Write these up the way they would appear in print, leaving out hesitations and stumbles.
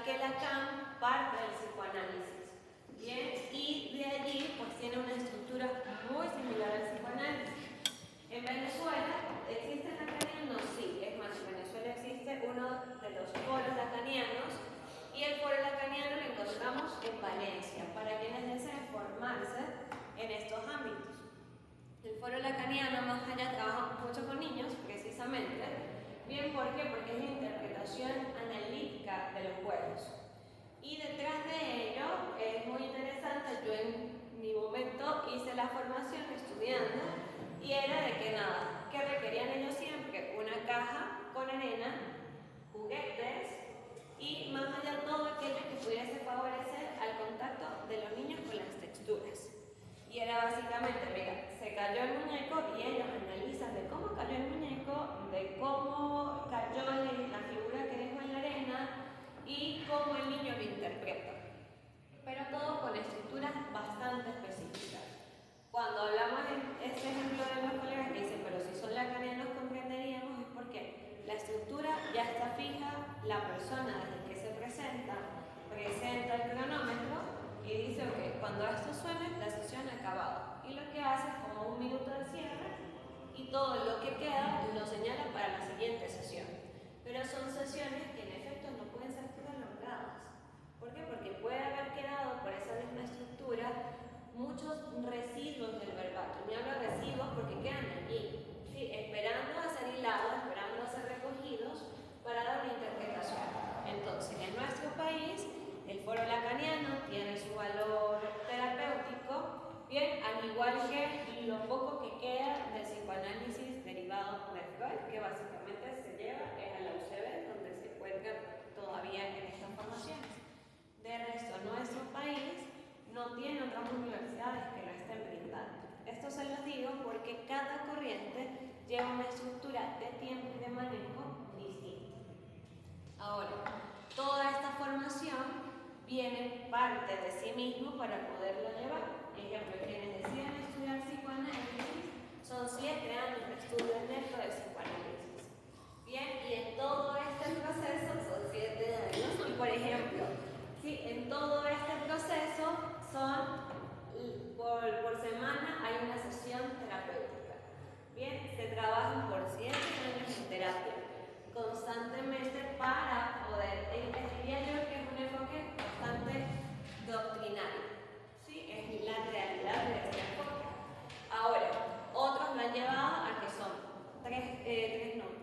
que Lacan parte del psicoanálisis. Bien, y de allí pues tiene una estructura muy similar al psicoanálisis. En Venezuela, ¿existen lacanianos? Sí, es más, en Venezuela existe uno de los foros lacanianos y el foro lacaniano lo encontramos en Valencia, para quienes deseen formarse en estos ámbitos. El foro lacaniano, más allá, trabaja mucho con niños, precisamente. Bien, ¿por qué? Porque es la interpretación analítica de los juegos. Y detrás de ello es muy interesante. Yo en mi momento hice la formación estudiando y era de que nada, que requerían ellos siempre una caja con arena, juguetes y más allá todo aquello que pudiese favorecer al contacto de los niños con las texturas. Y era básicamente, mira, se cayó el muñeco y ellos analizan de cómo cayó el muñeco, de cómo cayó la figura que dejó en la arena y cómo el niño lo interpreta. Pero todo con estructuras bastante específicas. Cuando hablamos en este ejemplo de los colegas que dicen, pero si son lacanianos comprenderíamos, es porque la estructura ya está fija, la persona desde que se presenta el cronómetro y dice, ok, cuando esto suene, la sesión ha acabado. Y lo que hace es como un minuto de cierre y todo lo que queda lo señala para la siguiente sesión. Pero son sesiones que en efecto no pueden ser prolongadas. ¿Por qué? Porque puede haber quedado por esa misma estructura muchos residuos del verbatim. Y hablo de residuos porque quedan allí, ¿sí? Esperando a ser hilados, esperando a ser recogidos para dar una interpretación. Entonces, en nuestro país, el foro lacaniano tiene su valor terapéutico, bien, al igual que lo poco que queda del psicoanálisis derivado de Freud, que básicamente se lleva es a la UCB, donde se encuentra todavía en estas formaciones. De resto, nuestro país no tiene otras universidades que lo estén brindando. Esto se los digo porque cada corriente lleva una estructura de tiempo y de manejo distinta. Ahora, toda esta formación viene parte de sí mismo para poderlo llevar. Ejemplo, quienes deciden estudiar psicoanálisis son 7 años de estudio dentro del psicoanálisis. Bien, y en todo este proceso son 7 años. Y por ejemplo, sí, en todo este proceso son, por semana hay una sesión terapéutica. Bien, se trabajan por 7 años en terapia constantemente para poder, diría yo que es un enfoque bastante doctrinario, ¿sí? Es la realidad de este enfoque. Ahora, otros lo han llevado a que son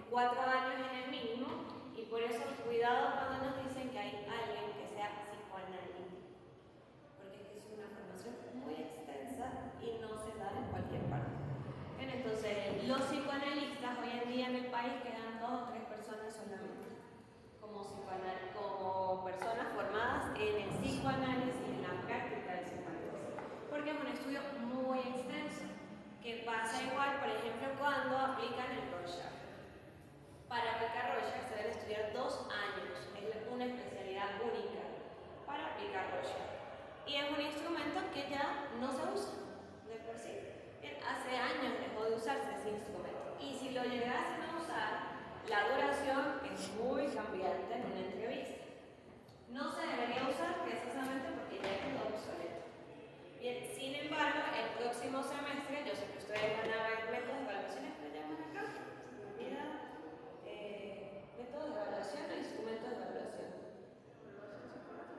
4 años en el mínimo y por eso cuidado cuando nos dicen que hay alguien que sea psicoanalítico, porque es una formación muy extensa y no se da en cualquier parte. Bien, entonces, los psicoanalistas hoy en día en el país quedan 2 o 3 personas solamente como personas formadas en el psicoanálisis, en la práctica del psicoanálisis, porque es un estudio muy extenso que pasa igual, por ejemplo, cuando aplican el Rorschach. Para aplicar Rorschach se debe estudiar 2 años, es una especialidad única para aplicar Rorschach y es un instrumento que ya no se usa de por sí. Hace años dejó de usarse ese instrumento y si lo llegasen a usar, la duración es muy cambiante en una entrevista. No se debería usar precisamente porque ya quedó obsoleto. Bien, sin embargo, el próximo semestre, yo sé que ustedes van a ver métodos de evaluación, que llaman acá, se me olvida, métodos de evaluación o instrumentos de evaluación.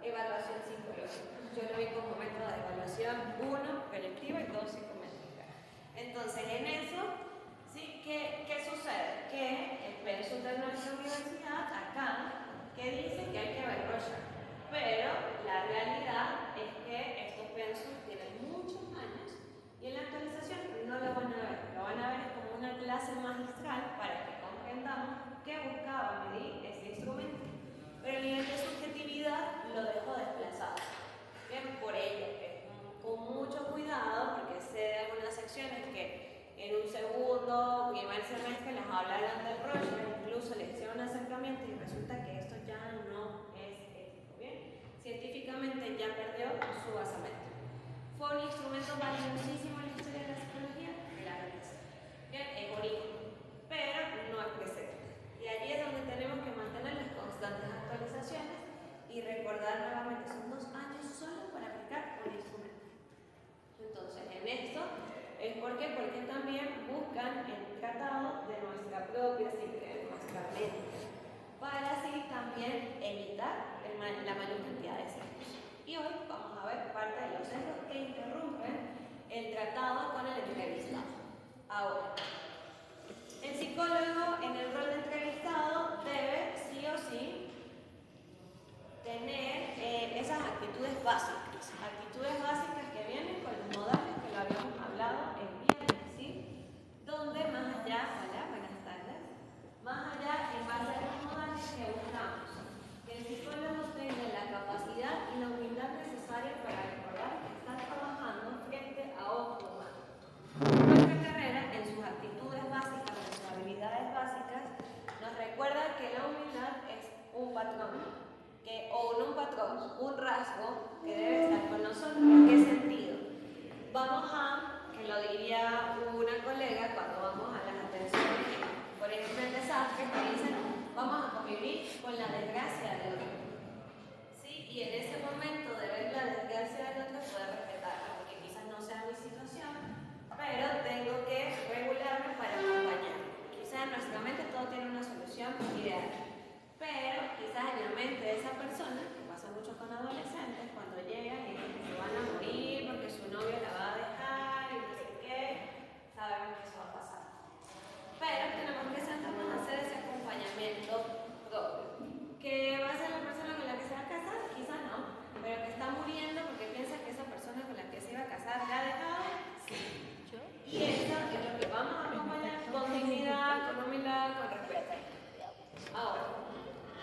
Evaluación psicológica. Yo lo vi como método de evaluación 1 colectiva y 2 psicométrica. Entonces, en eso, ¿sí? ¿Qué sucede? Que el pensum de nuestra universidad, acá, que dice que hay que ver Rorschach, pero la realidad es que estos pensum tienen muchos años y en la actualización no lo van a ver. Lo van a ver como una clase magistral para que comprendamos qué buscaba medir ese instrumento. Pero el nivel de subjetividad lo dejó desplazado. Bien, por ello, con mucho cuidado, porque sé de algunas secciones que en un segundo, primer semestre les hablaron del Rorschach, incluso les hicieron un acercamiento y resulta que esto ya no es Y hoy vamos a ver parte de los sesgos que interrumpen el tratado con el entrevistado. Ahora, el psicólogo en el rol de entrevistado debe sí o sí tener esas actitudes básicas que vienen con los modales que lo habíamos hablado el viernes, ¿sí? Donde más allá, hola, buenas tardes, más allá en base a los modales que buscamos, que el psicólogo tenga la capacidad y la humildad necesaria para recordar que está trabajando frente a otro humano. Nuestra carrera, en sus actitudes básicas, en sus habilidades básicas, nos recuerda que la humildad es un patrón. O no un patrón, un rasgo que debe estar con nosotros. ¿En qué sentido? Vamos a, que lo diría una colega cuando vamos a las atenciones, por ejemplo en desastres, que dicen, vamos a convivir con la desgracia del otro. ¿Sí? Y en ese momento de ver la desgracia del otro, poder respetarla, porque quizás no sea mi situación, pero tengo que regularme para acompañar. Quizás en nuestra mente todo tiene una solución ideal. Pero quizás en la mente de esa persona, que pasa mucho con adolescentes, cuando llegan y dicen que se van a morir porque su novio la va a dejar y no sé qué, sabemos que eso va a pasar. Pero tenemos que sentarnos a hacer ese acompañamiento propio. ¿Que va a ser la persona con la que se va a casar? Quizás no, pero que está muriendo porque piensa que esa persona con la que se iba a casar la ha dejado, sí. Y eso es lo que vamos a acompañar con dignidad, con humildad, con respeto. Ahora,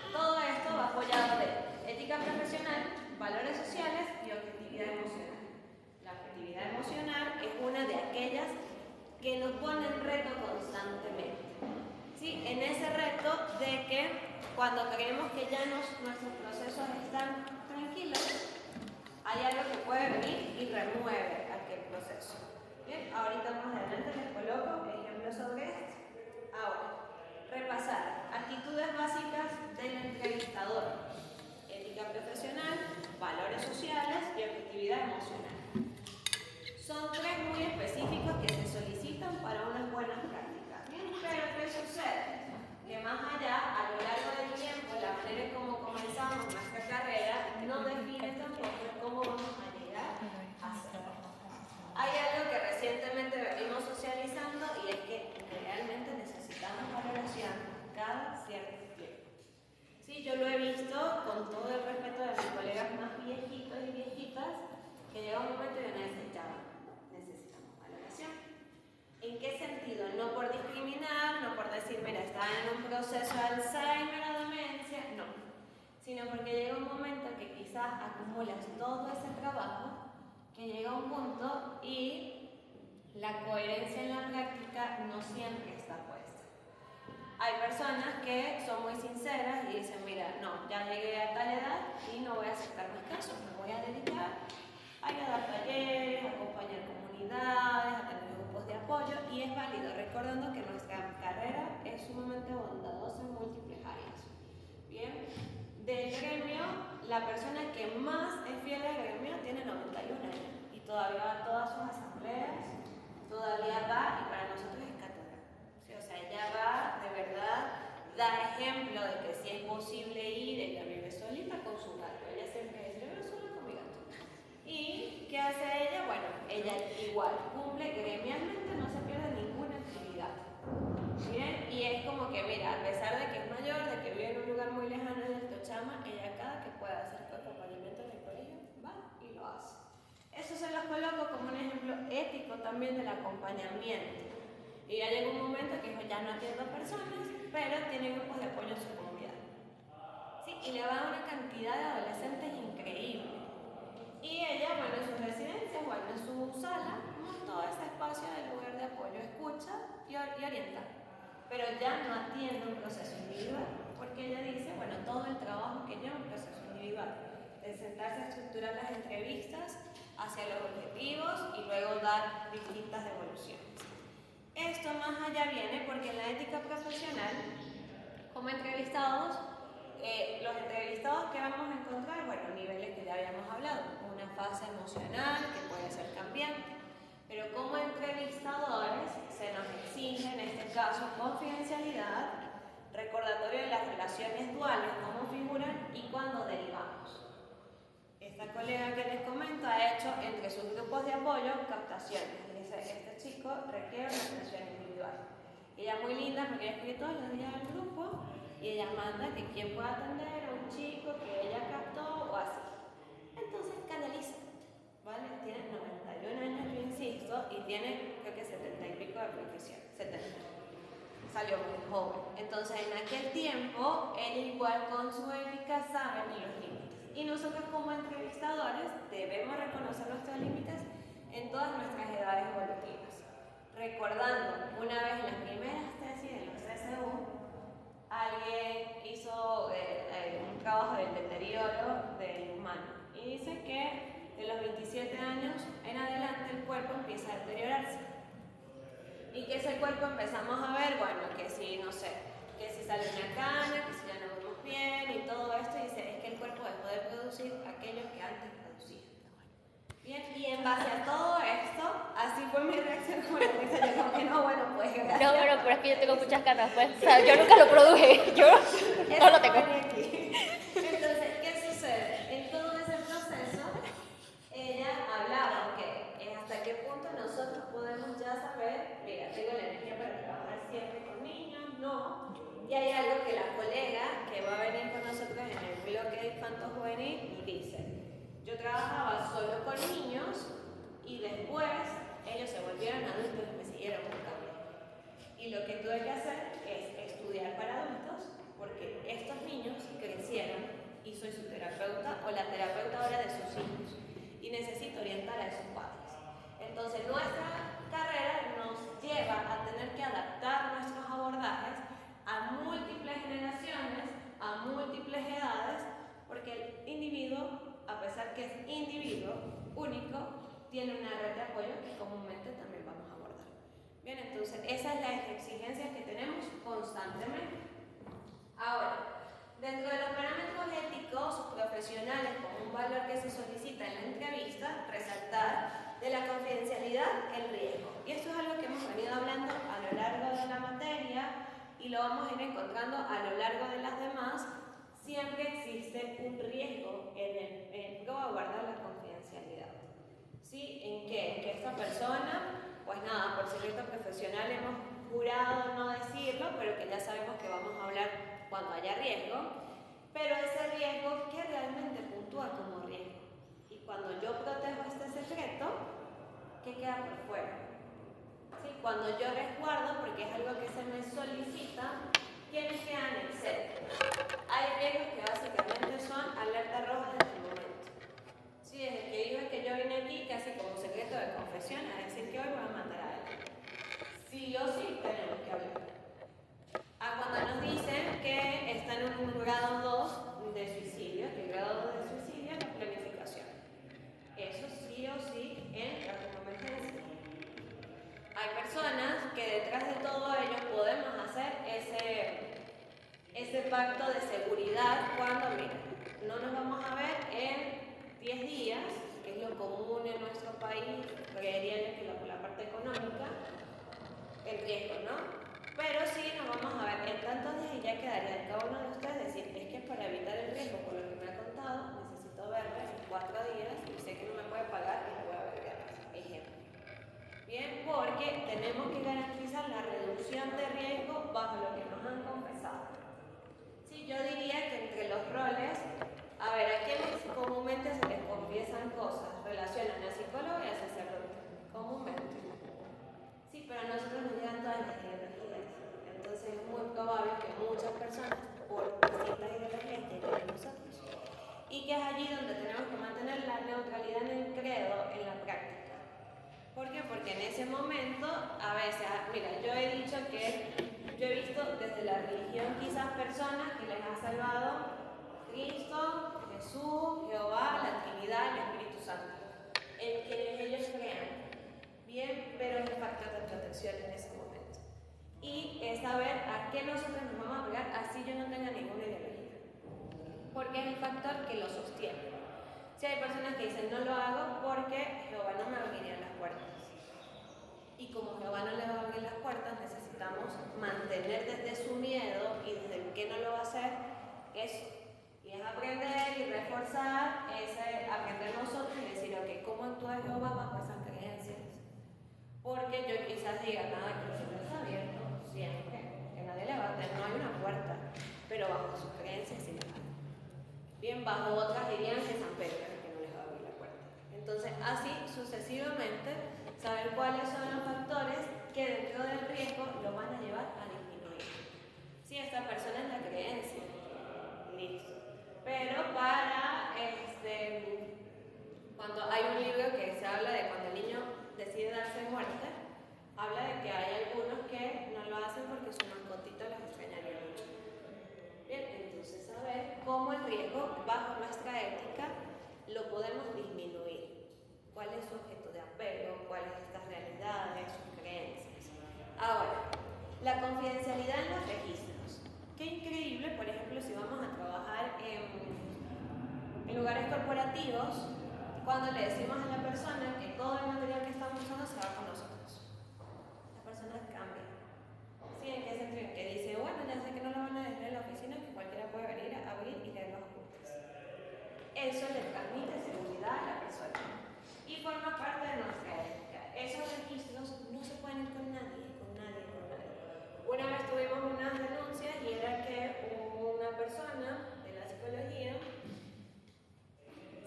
todo esto va apoyado de ética profesional, valores sociales y objetividad emocional. La objetividad emocional es una de aquellas que nos pone en reto constantemente. ¿Sí? En ese reto de que cuando creemos que ya nuestros procesos están tranquilos, hay algo que puede venir y remueve aquel proceso. Bien, ahorita más adelante les coloco ejemplos sobre esto. Ahora, repasar actitudes básicas del entrevistador, ética profesional, valores sociales y objetividad emocional. Son tres muy específicos que se solicitan para unas buenas prácticas. Bien, pero ¿qué sucede? Que más allá, a lo largo del tiempo, la manera en cómo comenzamos nuestra carrera no define tampoco cómo vamos a llegar a hacerlo. Hay algo que recientemente venimos socializando y es que realmente necesitamos valoración cada cierto tiempo. Sí, yo lo he visto con todo el respeto de mis colegas más viejitos y viejitas, que llega un momento y necesitamos valoración. ¿En qué sentido? No por discriminar, no por decir, mira, está en un proceso de Alzheimer o demencia, no. Sino porque llega un momento que quizás acumulas todo ese trabajo, que llega un punto y la coherencia en la práctica no siempre está puesta. Hay personas que son muy sinceras y dicen, mira, no, ya llegué a tal edad y no voy a aceptar más casos, me voy a dedicar a ir a dar talleres, a acompañar comunidades, a tener grupos de apoyo, y es válido, recordando que nuestra carrera es sumamente bondadosa en múltiples áreas. Bien, del gremio, la persona que más es fiel al gremio tiene 91 años y todavía va a todas sus asambleas, todavía va, y para nosotros es cátedra. ¿Sí? O sea, ella va, de verdad, da ejemplo de que si es posible ir, ella vive solita con su gato. Ella siempre dice, yo vivo sola con mi gato. ¿Y qué hace ella? Bueno, ella igual cumple gremialmente, no se pierde ninguna actividad. Bien, y es como que, mira, a pesar de que es mayor, de que vive en un lugar muy lejano del Tochama, ella cada que pueda hacer acompañamiento en el colegio, va y lo hace. Eso se los coloco como un ejemplo ético también del acompañamiento. Y ya llega un momento que ya no atiendo a personas, pero tiene grupos de apoyo en su comunidad. ¿Sí? Y le va a una cantidad de adolescentes increíble. Y ella, bueno, en sus residencias, bueno, en su sala, montó ese espacio de lugar de apoyo, escucha y orienta. Pero ya no atiende un proceso individual, porque ella dice, bueno, todo el trabajo que lleva un proceso individual, de sentarse a estructurar las entrevistas hacia los objetivos y luego dar distintas devoluciones. Esto más allá viene porque en la ética profesional, como entrevistados, los entrevistados que vamos a encontrar, bueno, niveles que ya habíamos hablado, una fase emocional que puede ser cambiante, pero como entrevistadores se nos exige en este caso confidencialidad, recordatorio de las relaciones duales, cómo figuran y cuándo derivamos. Esta colega que sus grupos de apoyo, captaciones. Dice, este chico requiere una atención individual. Y ella es muy linda porque ella escribe todos los días al grupo y ella manda que quien pueda atender a un chico que ella captó o así. Entonces canaliza, ¿vale? Tiene 91 años, yo insisto, y tiene creo que 70 y pico de profesión, 70. Salió muy joven. Entonces en aquel tiempo, él igual con su ética sabe los límites. Y nosotros como entrevistadores debemos reconocer nuestros límites en todas nuestras edades evolutivas. Recordando, una vez en las primeras tesis de los CSU, alguien hizo un trabajo del deterioro del humano. Y dice que de los 27 años en adelante el cuerpo empieza a deteriorarse. Y que ese cuerpo empezamos a ver, bueno, que si, no sé, que si sale una cana, que si ya no vemos bien y todo esto, y dice, es que el cuerpo dejó de producir aquello que antes producía. Bien, y en base a todo esto, así fue mi reacción con la risa, yo como que no, bueno, pues gracias. No, bueno, pero es que yo tengo muchas canas, pues, o sea, yo nunca lo produje, yo no lo tengo. Entonces, ¿qué sucede? En todo ese proceso, ella hablaba que hasta qué punto nosotros podemos ya saber, mira, tengo la energía para trabajar siempre con niños, no. Y hay algo que la colega que va a venir con nosotros en el bloque de infanto juvenil dice, yo trabajaba solo con niños y después ellos se volvieron adultos y me siguieron buscando. Y lo que tuve que hacer es estudiar para adultos porque estos niños crecieron y soy su terapeuta o la terapeuta ahora de sus hijos y necesito orientar a esos padres. Entonces nuestra carrera nos lleva a tener que adaptar nuestros abordajes a múltiples generaciones, a múltiples edades, porque el individuo, a pesar que es individuo, único, tiene una red de apoyo que comúnmente también vamos a abordar. Bien, entonces esa es la exigencia que tenemos constantemente. Ahora, dentro de los parámetros éticos profesionales como un valor que se solicita en la entrevista, resaltar de la confidencialidad el riesgo. Y esto es algo que hemos venido hablando a lo largo de la materia y lo vamos a ir encontrando a lo largo de las demás. Siempre existe un riesgo en guardar la confidencialidad. ¿Sí? ¿En qué? En que esta persona, pues nada, por secreto profesional hemos jurado no decirlo, pero que ya sabemos que vamos a hablar cuando haya riesgo, pero ese riesgo que realmente puntúa como riesgo. Y cuando yo protejo este secreto, ¿qué queda por fuera? ¿Sí? Cuando yo resguardo, porque es algo que se me solicita, ¿quiénes quedan exentos? Hay riesgos que básicamente son alerta roja en el momento. Sí, desde que dije que yo vine aquí, casi como secreto de confesión, a decir que hoy voy a matar a alguien. Sí o sí tenemos que hablar. A cuando nos dicen que están en un grado 2 de suicidio, que el grado 2 de suicidio es la planificación. Eso sí o sí entra como emergencia. Hay personas que detrás de todo ello podemos hacer ese pacto de seguridad cuando, mira, no nos vamos a ver en 10 días, que es lo común en nuestro país, creería yo que por la parte económica, el riesgo, ¿no? Pero sí nos vamos a ver en tantos días y ya quedaría de cada uno de ustedes decir, es que para evitar el riesgo, por lo que me ha contado, necesito verme en 4 días y sé que no me puede pagar y lo voy a ver gratis. Ejemplo. Bien, porque tenemos que garantizar la reducción de riesgo bajo lo que nos han confesado. Sí, yo diría que entre los roles, a ver, a quienes comúnmente se les confiesan cosas, relacionan a psicólogo y a sacerdote, comúnmente. Sí, pero a nosotros nos llegan todas las ideologías, entonces es muy probable que muchas personas, por distintas ideologías, lleguen a nosotros. Y que es allí donde tenemos que mantener la neutralidad en el credo, en la práctica. ¿Por qué? Porque en ese momento, a veces, mira, yo he dicho que yo he visto desde la religión quizás personas que les ha salvado Cristo, Jesús, Jehová, la Trinidad y el Espíritu Santo, en quienes ellos crean. Bien, pero es el factor de protección en ese momento. Y es saber a qué nosotros nos vamos a pegar, así yo no tenga ninguna ideología. Porque es el factor que lo sostiene. Si hay personas que dicen no lo hago porque Jehová no me abriría las puertas. Y como Jehová no le va a abrir las puertas, necesitamos mantener desde su miedo y desde el que no lo va a hacer eso. Y es aprender y reforzar, aprender nosotros y decir, ok, ¿cómo actúa de Jehová bajo esas creencias. Porque yo quizás diga, nada, que el cielo está abierto, siempre, que nadie le va a tener, no hay una puerta, pero bajo sus creencias sí la hay. Bien, bajo otras dirían que San Pedro es el que no les va a abrir la puerta. Entonces, así sucesivamente, saber cuáles son los factores que dentro del riesgo lo van a llevar a disminuir. Si esta persona es la creencia, listo. Pero para cuando hay un libro que se habla de cuando el niño decide darse muerte, habla de que hay algunos que no lo hacen porque su mascotito los extrañaría mucho. Bien, entonces saber cómo el riesgo bajo nuestra ética lo podemos disminuir. ¿Cuál es su objeto de apego? ¿Cuáles son estas realidades, sus creencias? Ahora, la confidencialidad en los registros. Qué increíble, por ejemplo, si vamos a trabajar en lugares corporativos, cuando le decimos a la persona que todo el material que estamos usando se va con nosotros. La persona cambia. ¿Sí? ¿En qué sentido? Que dice, bueno, ya sé que no lo van a dejar en la oficina, que cualquiera puede venir a abrir y leer los apuntes. Eso le transmite seguridad a la persona y forma parte de nuestra ética. Esos registros no se pueden ir con nadie, con nadie, con nadie. Una vez tuvimos unas denuncias y era que una persona de la psicología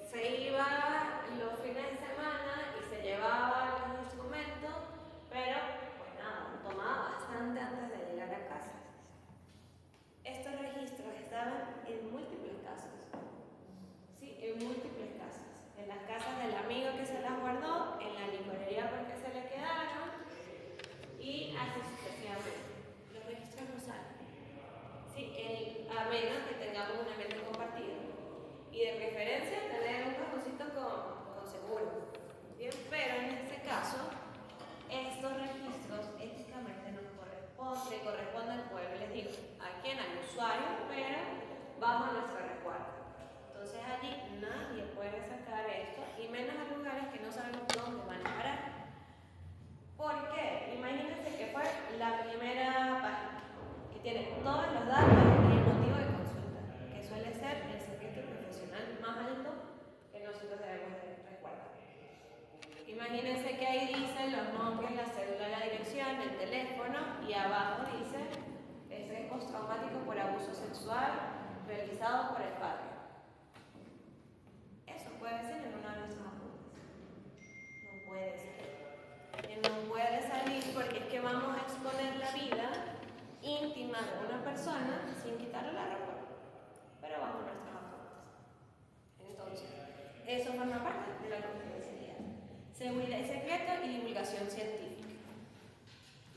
se iba los fines de semana y se llevaba los instrumentos, pero pues nada, tomaba bastante antes de llegar a casa. Estos registros estaban en múltiples casas, sí, en múltiples casas, en las casas del amigo que se las guardó, en la licorería porque se le quedaron y así sucesivamente. Los registros no salen, sí, a menos que tengamos un ambiente compartido. Y de preferencia tener un cajoncito con seguro. Bien, pero en este caso, estos registros éticamente nos corresponde al pueblo, les digo, a quien, al usuario, pero bajo nuestro resguardo. Entonces allí nadie puede sacar esto, y menos a lugares que no sabemos dónde van a parar. ¿Por qué? Imagínense que fue la primera página, que tiene todos los datos y el motivo de consulta, que suele ser el secreto profesional más alto que nosotros debemos de resguardar. Imagínense que ahí dicen los nombres, la cédula, la dirección, el teléfono, y abajo dice estrés postraumático por abuso sexual realizado por el padre. Eso puede ser en uno de nuestros apuntes. No puede ser. No puede salir porque es que vamos a exponer la vida íntima de una persona sin quitarle la ropa, pero bajo nuestros apuntes. Entonces, eso forma parte de la confidencialidad. Seguridad y secreto y divulgación científica.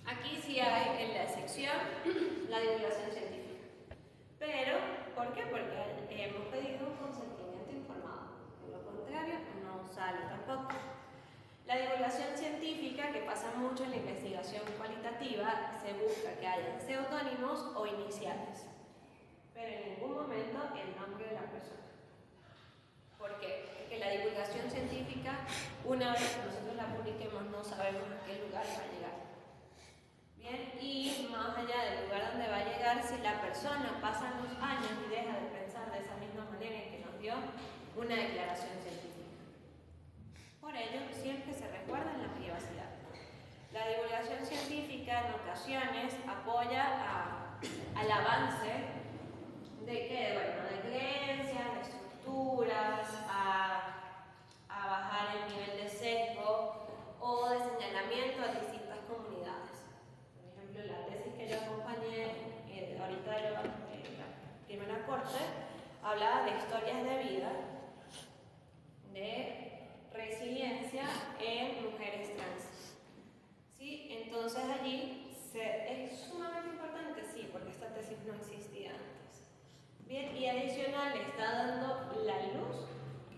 Aquí sí hay en la sección la divulgación científica. Pero, ¿por qué? Porque hemos pedido un consentimiento informado. De lo contrario, no sale tampoco. La divulgación científica, que pasa mucho en la investigación cualitativa, se busca que haya seudónimos o iniciales, pero en ningún momento el nombre de la persona. ¿Por qué? Porque la divulgación científica, una vez que nosotros la publiquemos, no sabemos a qué lugar va a llegar. Bien, y más allá del lugar donde va a llegar, si la persona pasa los años y deja de pensar de esa misma manera en que nos dio una declaración científica. Por ello, siempre se resguarda en la privacidad. La divulgación científica en ocasiones apoya al avance de creencias, de estructuras, a bajar el nivel de sesgo o de señalamiento a distintas comunidades. Por ejemplo, la tesis que yo acompañé ahorita de la primera corte hablaba de historias de vida, de resiliencia en mujeres trans. ¿Sí? Entonces allí es sumamente importante, sí, porque esta tesis no existía antes. Bien, y adicional le está dando la luz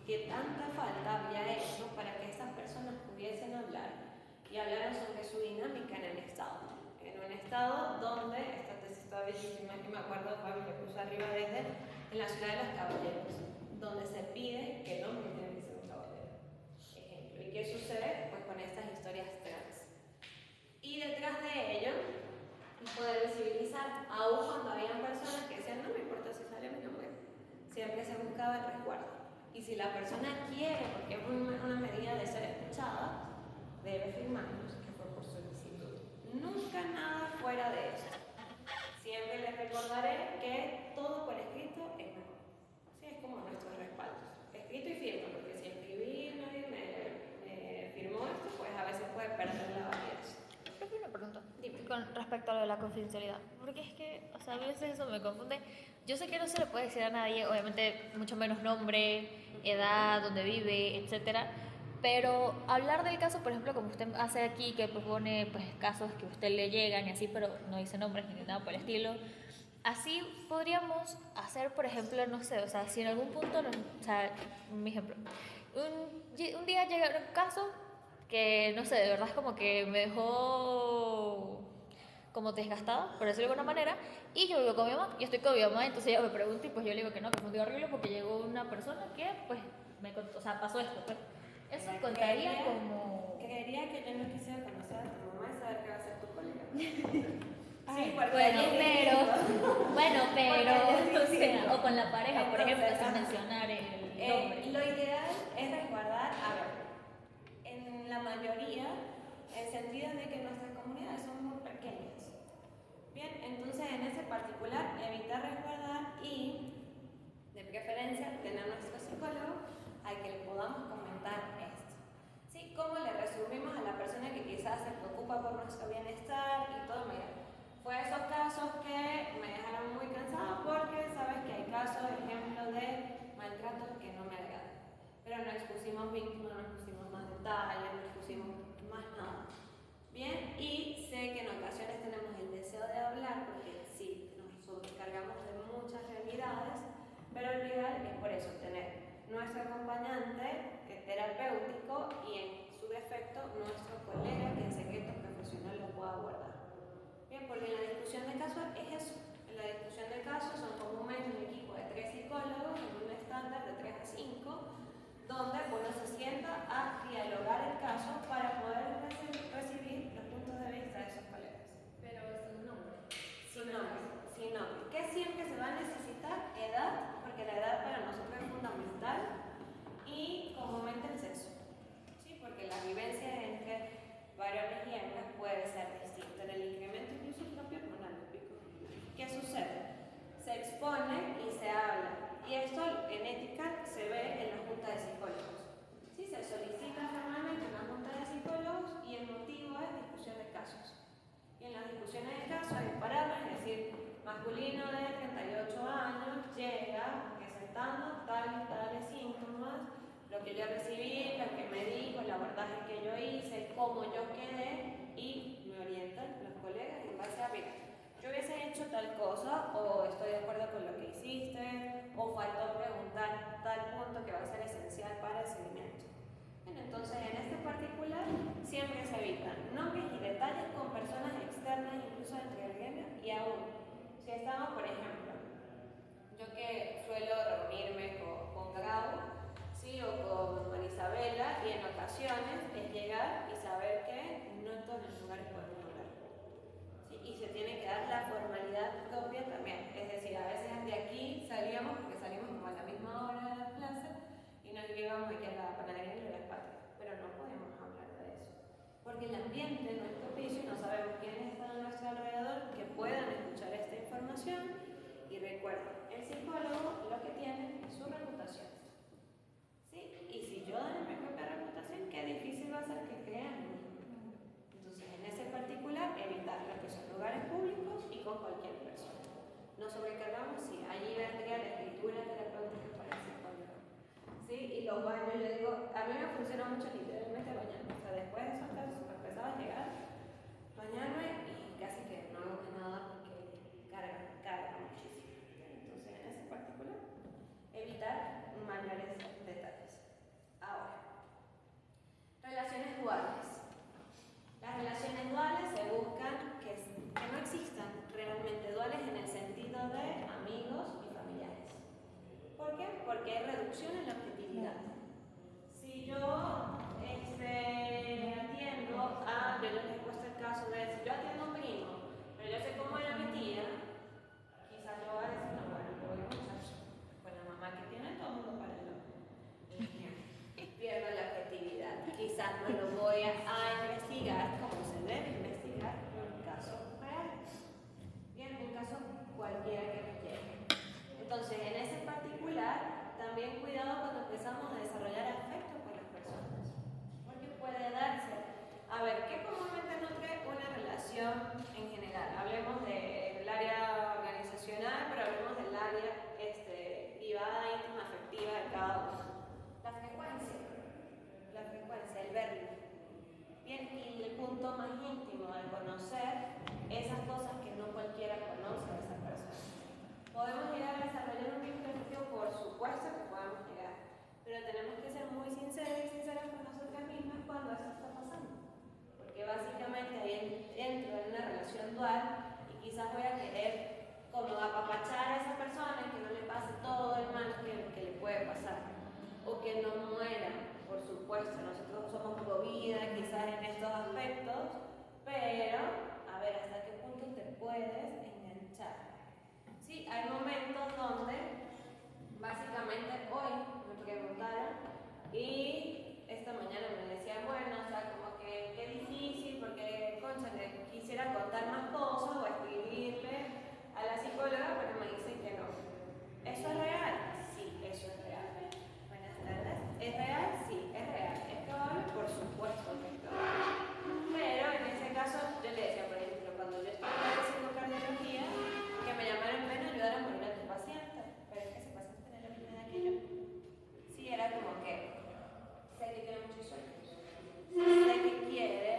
que tanta falta había hecho para que estas personas pudiesen hablar y hablaran sobre su dinámica en el Estado. En un Estado donde, esta tesis está bellísima, que me acuerdo, Fabi le puso arriba desde, en la ciudad de los caballeros, donde se pide que el hombre tiene que ser un caballero. Ejemplo. ¿Y qué sucede? Pues con estas historias trans. Y detrás de ello, poder visibilizar, aún cuando habían personas que decían, no me importa si sale mi nombre, siempre se buscaba el resguardo. Y si la persona persona quiere, porque es una medida de ser escuchada, debe firmarnos que fue por solicitud. Nunca nada fuera de eso. Siempre les recordaré que todo por escrito es mejor. Sí, es como nuestros respaldos. Escrito y firma, porque si escribí y nadie me firmó esto, pues a veces puede perder la validez. Tengo una pregunta. Dime. Con respecto a lo de la confidencialidad. Porque es que, o sea, a veces eso me confunde. Yo sé que no se le puede decir a nadie, obviamente, mucho menos nombre, edad, dónde vive, etcétera. Pero hablar del caso, por ejemplo, como usted hace aquí, que propone pues, casos que a usted le llegan y así, pero no dice nombres ni nada por el estilo. Así podríamos hacer, por ejemplo, no sé, o sea, si en algún punto, o sea, mi ejemplo, un día llega un caso que, no sé, de verdad es como que me dejó como desgastada, por decirlo de alguna manera, y yo vivo con mi mamá, y estoy con mi mamá, entonces ella me pregunta y pues yo le digo que no, que fue un día horrible porque llegó una persona que pues me contó, o sea, pasó esto, pues. Eso contaría como... Creería que yo no quisiera conocer a tu mamá y saber que va a ser tu colega. Sí, porque bueno, ahí es pero, distinto. bueno, pero, Porque o sea, o con la pareja, por ejemplo, Entonces, sin ajá. mencionar el nombre. Lo ideal es resguardar, a ver, en la mayoría, el sentido de que nuestras comunidades son muy pequeñas. Bien, entonces en ese particular, evitar resguardar y, de preferencia, tener nuestro psicólogo al que le podamos comentar esto. ¿Sí? ¿Cómo le resumimos a la persona que quizás se preocupa por nuestro bienestar y todo? Mira, fue esos casos que me dejaron muy cansada porque sabes que hay casos, ejemplos de maltrato que no me agradan. Pero no expusimos vínculos, no expusimos más detalles, no expusimos más nada. Bien, y sé que en ocasiones tenemos el deseo de hablar porque sí, nos sobrecargamos de muchas realidades, pero lo ideal es por eso tener nuestro acompañante terapéutico y en su defecto nuestro colega que en secreto profesional lo pueda abordar. Bien, porque en la discusión de casos es eso. En la discusión de casos son comúnmente un equipo de 3 psicólogos en un estándar de 3 a 5, donde uno se sienta a dialogar el caso para poder recibir los puntos de vista de esos colegas. Pero sin nombre. Sin nombre, sin nombre. ¿Qué siempre se va a necesitar? Edad, porque la edad para nosotros es fundamental, y comúnmente el sexo. ¿Sí? Porque la vivencia entre varones y hembras puede ser distinta en el incremento incluso propio hormonal. ¿Qué sucede? Se expone y se habla. Y esto en ética se ve en la junta de psicólogos. ¿Sí? Se solicita formalmente una junta de psicólogos y el motivo es discusión de casos. Y en las discusiones de casos hay parámetros, es decir, masculino de 38 años llega presentando tales síntomas, lo que yo recibí, lo que me dijo, el abordaje que yo hice, cómo yo quedé, y me orientan los colegas en base a, mira, yo hubiese hecho tal cosa, o estoy de acuerdo con lo que hiciste, o faltó preguntar tal punto que va a ser esencial para el seguimiento. Bueno, entonces en este particular siempre se evitan nombres y detalles con personas externas, incluso entre el gremio, y aún, si estamos, por ejemplo, yo que suelo reunirme con Grau, ¿sí? O con Marisabela, y en ocasiones es llegar y saber que no en todos los lugares podemos hablar. ¿Sí? Y se tiene que dar la formalidad propia también. Es decir, a veces de aquí salíamos, porque salimos como a la misma hora de la plaza, y nos llevamos aquí a la panadería de las Patrias, pero no podemos hablar de eso. Porque el ambiente no es propicio y no sabemos quiénes están a nuestro alrededor que puedan escuchar esta información. Y recuerden, el psicólogo lo que tiene es su reputación. ¿Sí? Y si yo doy mi propia reputación, qué difícil va a ser que crean. Entonces, en ese particular, evitar lo que son lugares públicos y con cualquier persona. Nos sobrecargamos, sí, allí vendría la escritura terapéutica para el psicólogo. ¿Sí? Y los baños, yo digo, a mí me funciona mucho literalmente bañarme. O sea, después de esos casos me empezaba a llegar, bañarme y casi que no hago más nada porque carga muchísimo. Entonces, en ese particular, evitar supuesto, nosotros somos pro vida quizás en estos aspectos, pero a ver hasta qué punto te puedes enganchar. Sí, hay momentos donde básicamente hoy me preguntaron y esta mañana me decían, bueno, o sea, como que qué difícil porque, concha, le quisiera contar más cosas o escribirle a la psicóloga, pero me dicen que no. ¿Eso es real? Sí, eso es real. Buenas tardes. ¿Es real? Sí, es real. ¿Es probable? Por supuesto que es probable. Pero en ese caso, yo le decía, por ejemplo, cuando yo estaba haciendo cardiología, que me llamaron, ven a ayudar a morir a tu paciente. Pero es que ese paciente tenía la misma edad que yo. Sí, era como que sé que tiene muchos sueños. Sé que quiere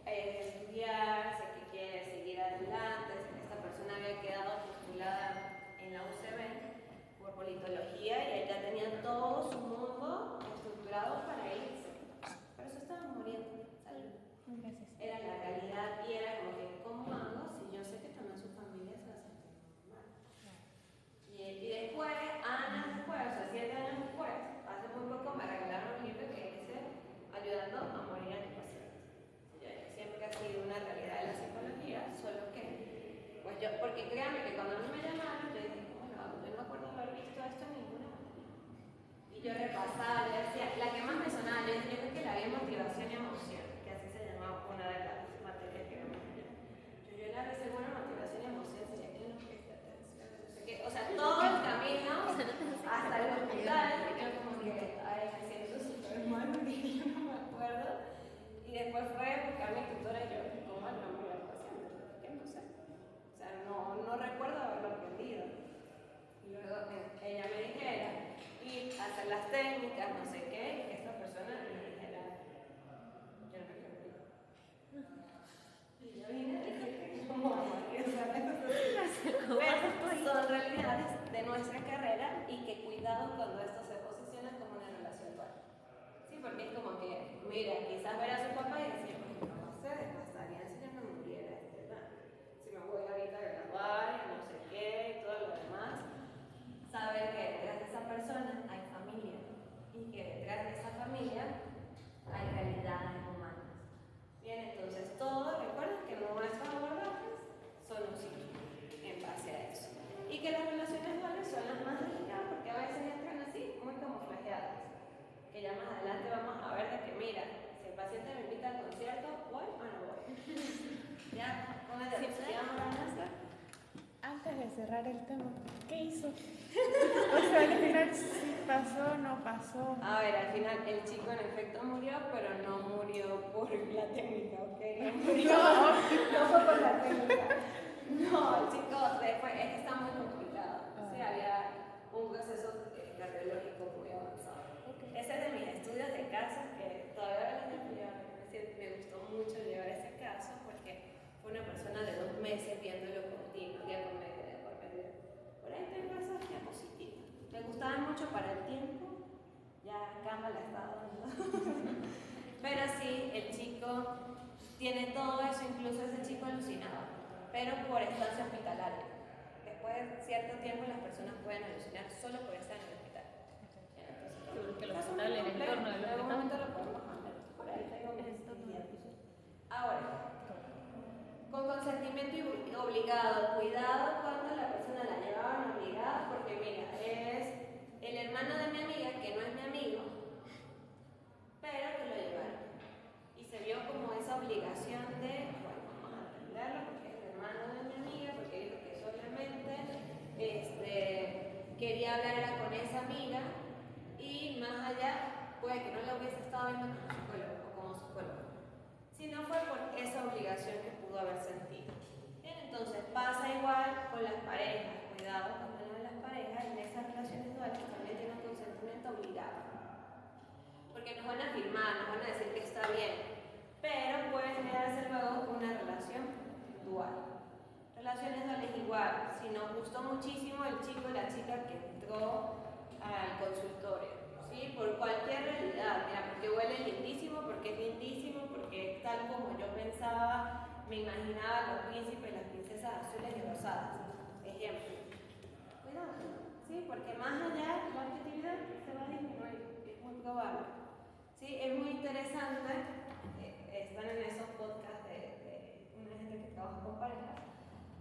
estudiar, sé que quiere seguir adelante. Sé que esta persona había quedado postulada en la UCB por politología y ella tenía todo su mundo estructurado para irse. Pero se estaba muriendo. Salud. Gracias. Era la realidad y era como que, ¿cómo hago si yo sé que también su familia se va a sentir mal? Y después, años después, o sea, 7 años después, hace muy poco me regalaron un libro que dice Ayudando a morir a tu paciente. Siempre ha sido una realidad de la psicología, solo que, pues yo, porque créanme que cuando a mí me llamaron, yo dije, ¿cómo lo hago? Yo no me acuerdo haber visto esto en ninguna materia. Y yo repasaba, yo decía, la que más me sonaba, yo creo que la vi motivación y emoción, que así se llamaba una de las materias que vemos. Yo la vi seguro motivación y emoción, sería que no presta atención, no sé qué, o sea, todo el camino hasta el hospital, y yo como que, ay, me siento súper mal, porque yo no me acuerdo. Y después fue buscar a mi tutora y yo, ¿cómo el nombre del paciente? Que no sé. O sea, no recuerdo haberlo aprendido. Y luego ella me dijera, y hacer las técnicas, no sé qué, y que esta persona me dijera, yo no me recuerdo. Y yo vine a decir que como son realidades de nuestra carrera y que cuidado cuando esto se posiciona como una relación dual. Sí, porque es como que, mira, quizás ver a su papá y decir, pues no sé, desgastaría si yo me muriera, si me voy ahorita a graduar y no sé qué y todo lo demás, saber que detrás de esa persona hay familia y que detrás de esa familia hay realidades humanas. Bien, entonces todo, recuerden que nuestros abordajes son un ciclo en base a eso. Y que las relaciones duales son las más delicadas porque a veces entran así, muy camuflajeadas. Que ya más adelante vamos a ver de que, mira, si el paciente me invita al concierto, ¿voy o no voy? Ya, una diapositiva más. Antes de cerrar el tema, ¿qué hizo? O sea, al final sí pasó, no pasó. A ver, al final el chico en efecto murió, pero no murió por la técnica, ¿ok? No murió, no fue por la técnica. No, chicos, después, es que está muy complicado. Sí, había un proceso cardiológico muy avanzado. Ese es de mis estudios de casos que todavía me gustó mucho llevar ese caso porque fue una persona de 2 meses viéndolo continuo, día por medio, día por medio. Por ahí tengo esas diapositivas. Me gustaban mucho para el tiempo, ya Cama la estaba dando. Pero sí, el chico tiene todo eso, incluso ese chico alucinaba, pero por estancia hospitalaria. Después de cierto tiempo las personas pueden alucinar solo por estar en el hospital. Seguro que el hospital, el entorno del En algún hospital. momento lo podemos mandar. Por ahí tengo mis diapositivas. Ahora, con consentimiento obligado, cuidado cuando la persona la llevaban obligada, porque mira, es el hermano de mi amiga, que no es mi amigo, pero que lo llevaron. Y se vio como esa obligación de, bueno, vamos a atenderlo porque es el hermano de mi amiga, porque dijo que solamente quería hablar era con esa amiga y más allá, puede que no la hubiese estado viendo como psicólogo o como psicólogo, sino fue por esa obligación que pudo haber sentido. Bien, entonces pasa igual con las parejas, cuidado con una de las parejas en esas relaciones duales también tiene un consentimiento obligado. Porque nos van a afirmar, nos van a decir que está bien, pero puede generarse luego una relación dual. Relaciones duales igual, si nos gustó muchísimo el chico o la chica que entró al consultorio, ¿sí? Por cualquier realidad, mira, porque huele lindísimo, porque es lindísimo, porque es tal como yo pensaba, me imaginaba los príncipes y las princesas azules y rosadas. Ejemplo. Cuidado, ¿sí? Porque más allá la objetividad se va a disminuir, es muy probable. Sí, es muy interesante. Están en esos podcasts de una gente que trabaja con parejas,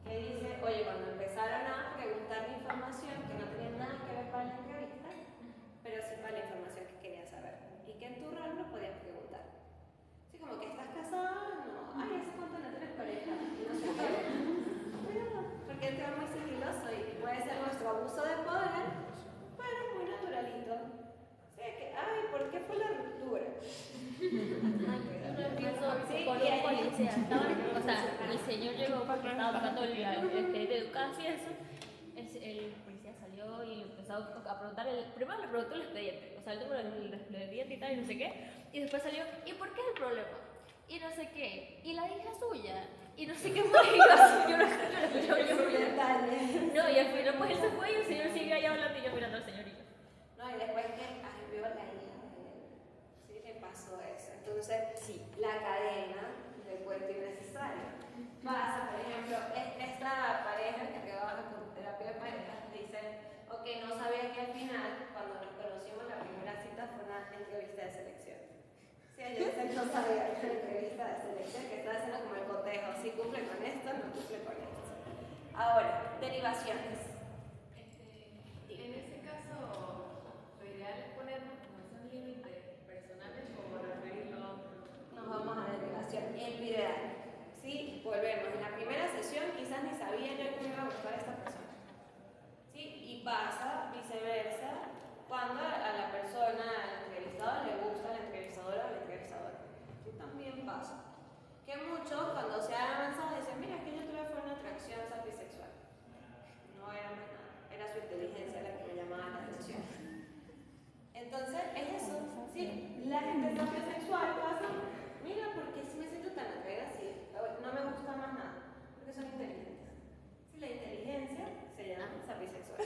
que dice, oye, cuando empezaron a preguntar información que no tenía nada que ver para la entrevista, pero sí para la información que querían saber, y que en tu rol no podías preguntar. Sí, como que estás casada, no, ay, ¿hace cuánto no tienes pareja? Y no sé qué. Bueno, porque el tema es muy sigiloso y puede ser nuestro abuso de poder, bueno, muy naturalito. O sea que, ay, ¿por qué fue la ruptura? Eso con un policía. O sea, el señor llegó porque estaba buscando el expediente de educación y eso. El policía salió y empezó a preguntar. Primero le preguntó el expediente, o sea, el número del expediente y tal, y no sé qué. Y después salió, ¿y por qué es el problema? Y no sé qué. Y la hija suya. Y no sé qué más. Y yo lo no, y al final pues él se fue y el señor sigue ahí hablando y yo mirando al señor y yo. No, y después que vio a la hija de él, sí le pasó eso. Entonces, Sí. la cadena del cuento innecesario. Pasa, por ejemplo, esta pareja que trabaja con terapia de pareja dice, ok, no sabía que al final, cuando nos conocimos, la primera cita fue una entrevista de selección. Sí, yo no sabía que era una entrevista de selección, que estaba haciendo como el cotejo, si cumple con esto, no cumple con esto. Ahora, derivaciones. En ese caso, lo ideal es ponernos como esos límites personales como referirlo a otro. Nos vamos a derivación individual. ¿Sí? Volvemos. En la primera sesión quizás ni sabía yo que me iba a gustar esta persona. ¿Sí? Y pasa viceversa cuando a la persona, al entrevistador, le gusta la entrevistadora o la entrevistadora. ¿Sí? También pasa. Que muchos cuando se han avanzado dicen, mira, es que yo tuve fue una atracción sapisexual. No era más nada, era su inteligencia la que me llamaba la atención. Entonces, es eso, sí, la gente sapisexual pasa, mira, porque si me siento tan atraída así, no me gusta más nada, porque son inteligentes. Sí, la inteligencia se llama sapisexual.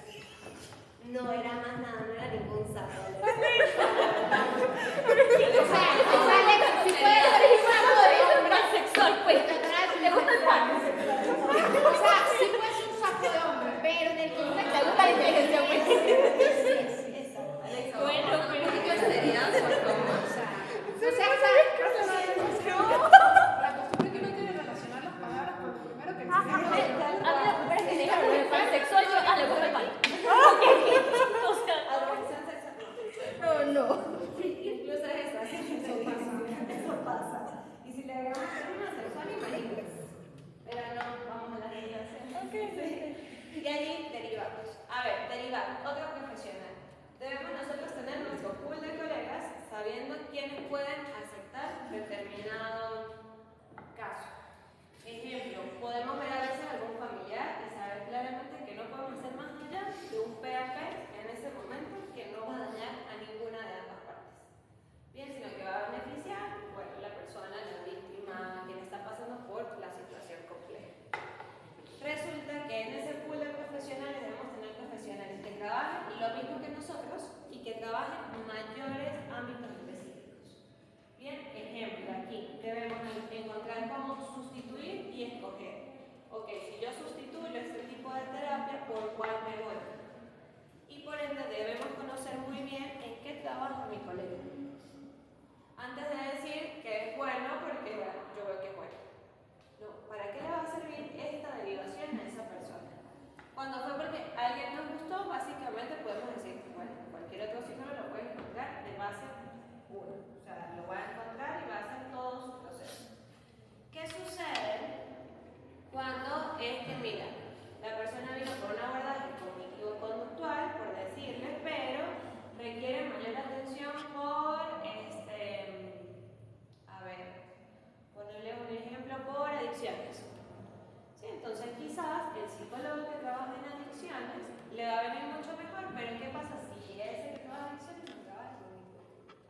No era más nada, no era ningún sapo. O sea, si puede ser igual Sexual, pues. ¿Te gusta el pan? o sea, si puede ser un saco de hombre, pero en el contexto te gusta la inteligencia, pues. Bueno, pero ¿Qué sería, por favor? La costumbre que uno quiere relacionar las palabras con lo primero que a mí la primera vez que me dijeron lo de pansexual, yo, le gusta el pan. O sea, Atracción sexual. No. Incluso eso pasa. Y si le agregamos término sexual, imagínate. Pero no, vamos a la derivación. Sí. Y ahí derivamos. A ver, derivar, otro profesional. Debemos nosotros tener nuestro pool de colegas sabiendo quiénes pueden aceptar determinado caso. Ejemplo, podemos ver a veces algún familiar y saber claramente que no podemos hacer más allá de un PAP en ese momento que no va a dañar a ninguna de ambas partes. Bien, sino que va a beneficiar, bueno, la persona, la víctima, quien está pasando por la situación compleja. Resulta que en ese pool de profesionales debemos tener profesionales que trabajen lo mismo que nosotros y que trabajen mayores ámbitos específicos. Bien, ejemplo, aquí debemos encontrar cómo sustituir y escoger. Ok, si yo sustituyo este tipo de terapia, ¿por cuál me voy? Y por ende debemos conocer muy bien en qué trabaja mi colega. Antes de decir que es bueno, porque bueno, yo veo que es bueno. No, ¿para qué le va a servir esta derivación a esa persona? Cuando fue porque a alguien nos gustó, básicamente podemos decir, bueno, cualquier otro psicólogo lo puede encontrar de base 1. O sea, lo va a encontrar y va a hacer todo su proceso. ¿Qué sucede cuando es que, mira, la persona vino por un abordaje cognitivo-conductual, por decirle, pero requiere mayor atención por, ponerle un ejemplo, por adicciones? ¿Sí? Entonces quizás el psicólogo que trabaja en adicciones le va a venir mucho mejor, pero ¿qué pasa si ese que trabaja en adicciones no trabaja en cognitivo-conductual?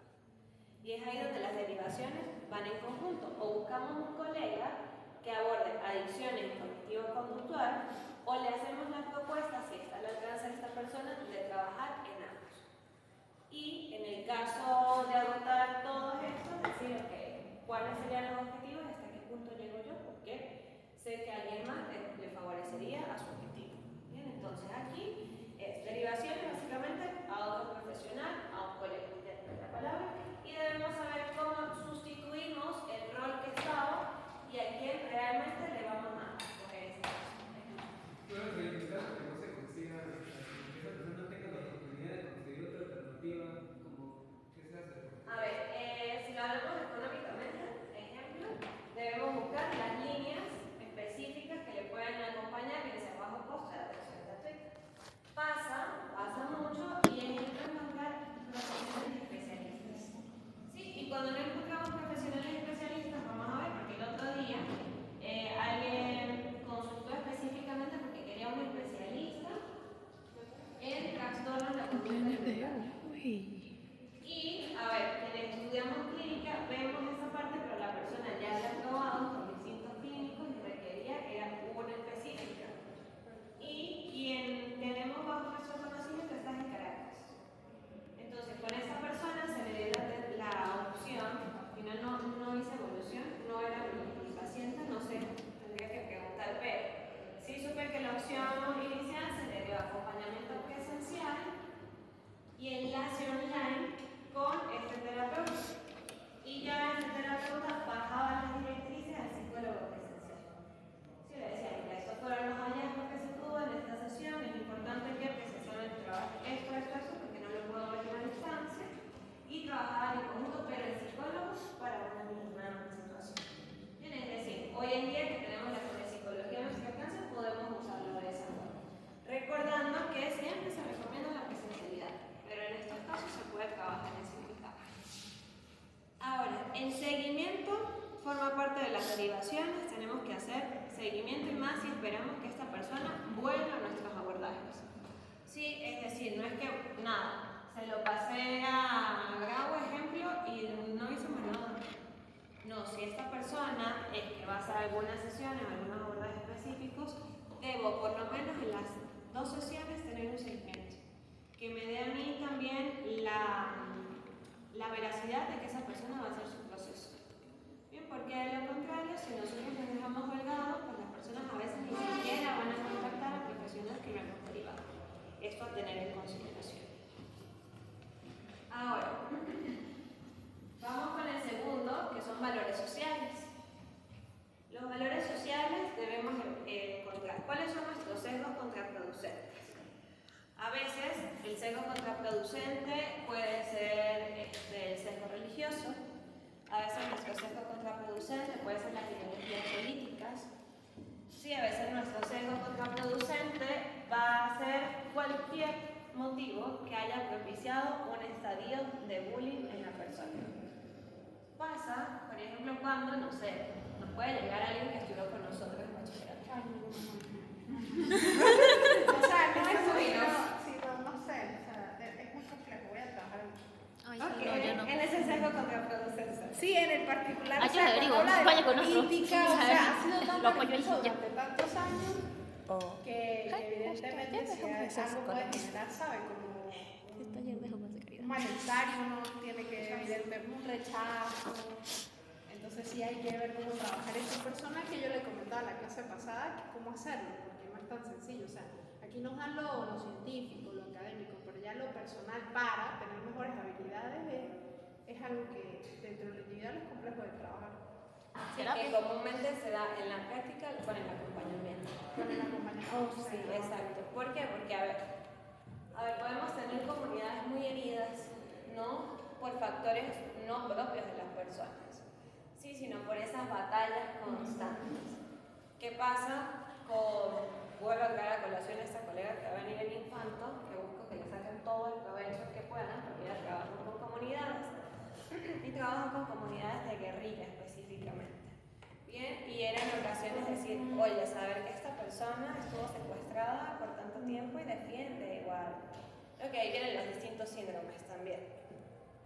Y es ahí donde las derivaciones van en conjunto, o buscamos un colega que aborde adicciones cognitivo-conductual, o le hacemos la propuesta, si está al alcance de esta persona, de trabajar en ambos. Y en el caso de agotar todos estos, decir, ok, ¿cuáles serían los objetivos? ¿Hasta qué punto llego yo? Porque sé que a alguien más le favorecería a su objetivo. Bien, entonces aquí es derivaciones básicamente a otro profesional, a un colega, ya tengo la palabra, y debemos seguimiento y más si esperamos que esta persona vuelva a nuestros abordajes. Sí, es decir, no es que nada, se lo pasé a Grau, ejemplo, y no hizo más nada. No, si esta persona es que va a hacer algunas sesiones, algunos abordajes específicos, debo por lo menos en las 2 sesiones tener un seguimiento que me dé a mí también la veracidad de que esa persona va a hacer su proceso. Bien, porque de lo contrario, si nosotros nos dejamos holgados, pues las personas a veces ni siquiera van a contactar al profesional que lo hemos derivado. Esto a tener en consideración. Ahora, vamos con el segundo, que son valores sociales. Los valores sociales debemos encontrar. ¿Cuáles son nuestros sesgos contraproducentes? A veces el sesgo contraproducente puede ser el sesgo religioso, a veces nuestro sesgo contraproducente puede ser las ideologías políticas. Sí, a veces nuestro sesgo contraproducente va a ser cualquier motivo que haya propiciado un estadio de bullying en la persona. Pasa, por ejemplo, cuando, no sé, nos puede llegar alguien que estudió con nosotros en bachillerato. O sea, no es muy, Bueno. no sé, o sea, es muy complejo, voy a trabajar en eso. Ay, Ok, sí, no, yo no. en ese sesgo contraproducente. Sí, en el particular, Ay, o yo sea, le digo, cuando habla de vaya con nosotros. política, o sea, ha sido tan Lo apoyo ahí, permisivo ya. durante tantos años que evidentemente ya si dejamos algo esas puede cosas. generar, ¿sabe? Como Este taller de homosexualidad. un malestar, uno tiene que evidentemente un rechazo. Entonces sí hay que ver cómo trabajar esa persona que yo le comentaba en la clase pasada, que cómo hacerlo, porque no es tan sencillo. O sea, aquí nos dan lo científico, lo académico, pero ya lo personal para tener mejores habilidades es algo que dentro del individual es complejo de trabajar. Sí, que comúnmente se da en la práctica con el acompañamiento. Con el acompañamiento. Sí, exacto. ¿Por qué? Porque, a ver, podemos tener comunidades muy heridas, ¿no? Por factores no propios de las personas, sí, sino por esas batallas constantes. ¿Qué pasa con, vuelvo a traer a colación a esta colega que va a venir en Infanto, que busco que le saquen todo el provecho que puedan, porque ella trabaja con comunidades, y trabaja con comunidades de guerrilla específicamente. Bien, y era en ocasiones decir, oye, saber que esta persona estuvo secuestrada por tanto tiempo y defiende igual. Ok, ahí vienen los distintos síndromes también,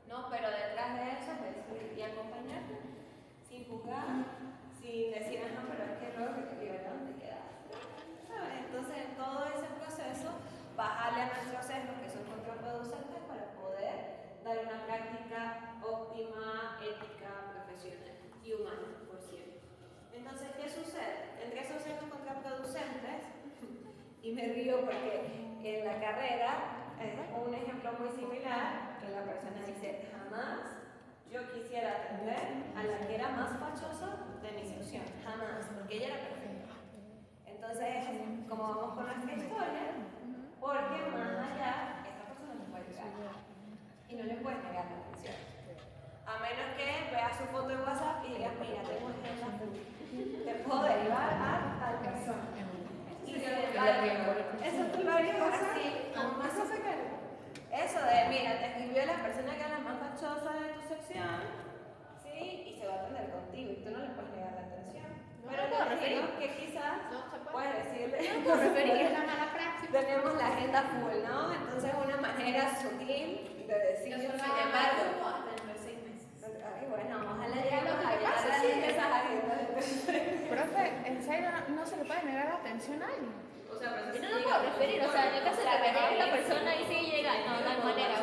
¿no? Pero detrás de eso es decir, y acompañarla, sin juzgar, sin decir, ajá, pero es que luego que te liberaron te quedaste, ¿sabes? Entonces, en todo ese proceso, bajarle a nuestros sesgos que son contraproducentes para poder dar una práctica óptima, ética, profesional y humana, por cierto. Entonces, ¿qué sucede? Entre esos sesgos contraproducentes, y me río porque en la carrera, un ejemplo muy similar, que la persona dice, jamás yo quisiera atender a la que era más fachosa de mi sección, jamás, porque ella era perfecta. Entonces, como vamos con nuestra historia, porque más allá, esta persona no puede llegar y no le puedes negar la atención. A menos que veas su foto en WhatsApp y digas, mira, tengo agenda full, te puedo derivar a tal persona. Y sin embargo, eso tú lo harías así, como más eso de, mira, te escribió la persona que es la más fachosa de tu sección, ¿sí? Y se va a atender contigo y tú no le puedes negar la atención. Pero yo digo que quizás puedes decirle, Es la mala praxis. tenemos la agenda full, ¿no? Entonces una manera sutil de decir, sin embargo, hasta dentro de 6 meses. ay, bueno, ojalá lleguemos Lo que a pasa llegar a es que- esas agendas. Profe, en serio no se le puede negar la atención a alguien. O sea, pero Yo no lo puedo referir, o sea, yo casi la que llegue la persona y si llega, no hay manera.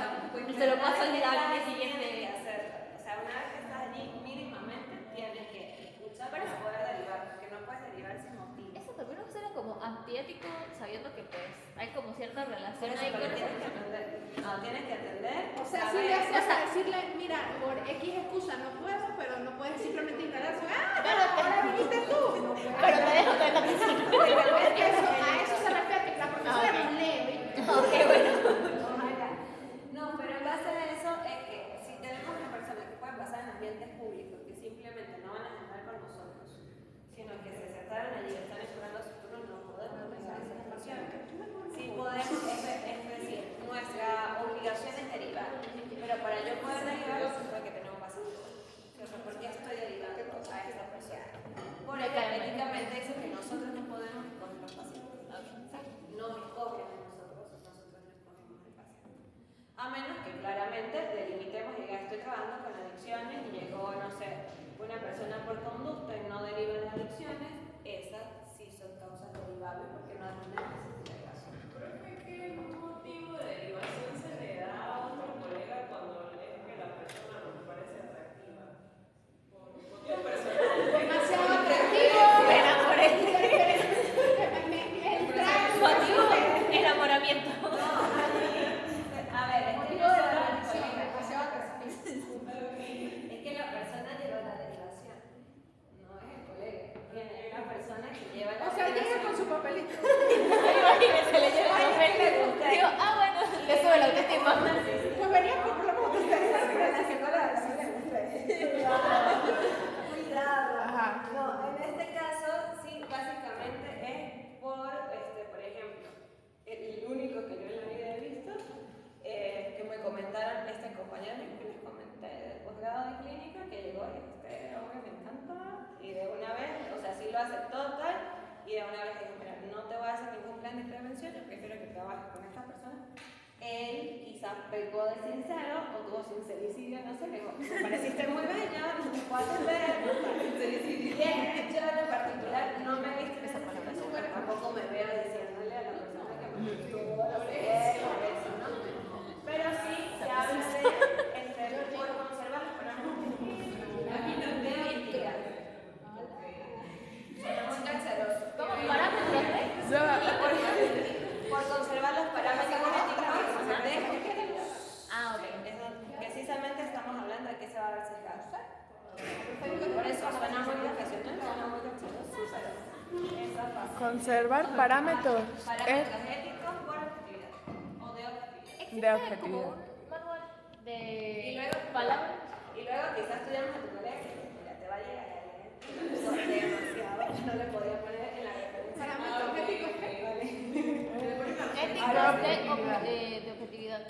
Se lo paso al día siguiente. O sea, una vez que estás allí, mínimamente tienes que escuchar para poder derivar, porque no puedes derivar sin motivo. Eso también nos suena como antiético, sabiendo que pues hay como cierta Por relación eso, ahí pero con eso. tienes que aprender. No, tienes que atender. O sea, si saber- le haces decirle, mira, por X excusa no puedo, pero no puedes simplemente ignorar. Pero ahora viniste tú. No puedo. Pero te dejo tener la atención. A eso se refiere, que la profesora nos lee, ¿oíste? Ok, bueno. Ojalá. No, pero en base a eso es que si tenemos una persona que puede pasar en ambientes públicos, que simplemente no van a estar con nosotros, sino que se sentaron allí y están esperando su turno, no podemos negar esa información. Sí podemos, es decir, nuestra obligación es derivar, pero para yo poder derivar, lo que tenemos que hacer. O sea, ¿por qué estoy derivando a esta persona? Porque éticamente dice que nosotros y de una vez dije, mira, no te voy a hacer ningún plan de prevención, yo prefiero que trabajes con esta persona. Él quizás pecó de sincero o tuvo sincericidio, no sé, le digo, me pareciste muy bella, no te puedo atender, sincericidio. Bien, yo en lo particular no me he visto en esa situación, pero tampoco me veo diciéndole a la persona que me estuvo lo que es, o eso, ¿no? Pero sí se habla de por conservar los parámetros de identidad. Suena muy canceroso. ¿Cómo? ¿Parámetros de? Por conservar los parámetros genéticos de objetividad. Ah, ok. Es donde precisamente estamos hablando de que se va a ver sesgado. Por eso suena muy profesional, suena muy canceroso. Esa pasa. Conservar parámetros. Parámetros éticos por objetividad o de objetividad. ¿Existe De objetividad. como un manual de Y luego, palabras? y luego quizás estudiamos a tu colegio, mira, te va a llegar alguien, demasiado, no le podía poner en la referencia. Parámetros éticos. Éticos de objetividad.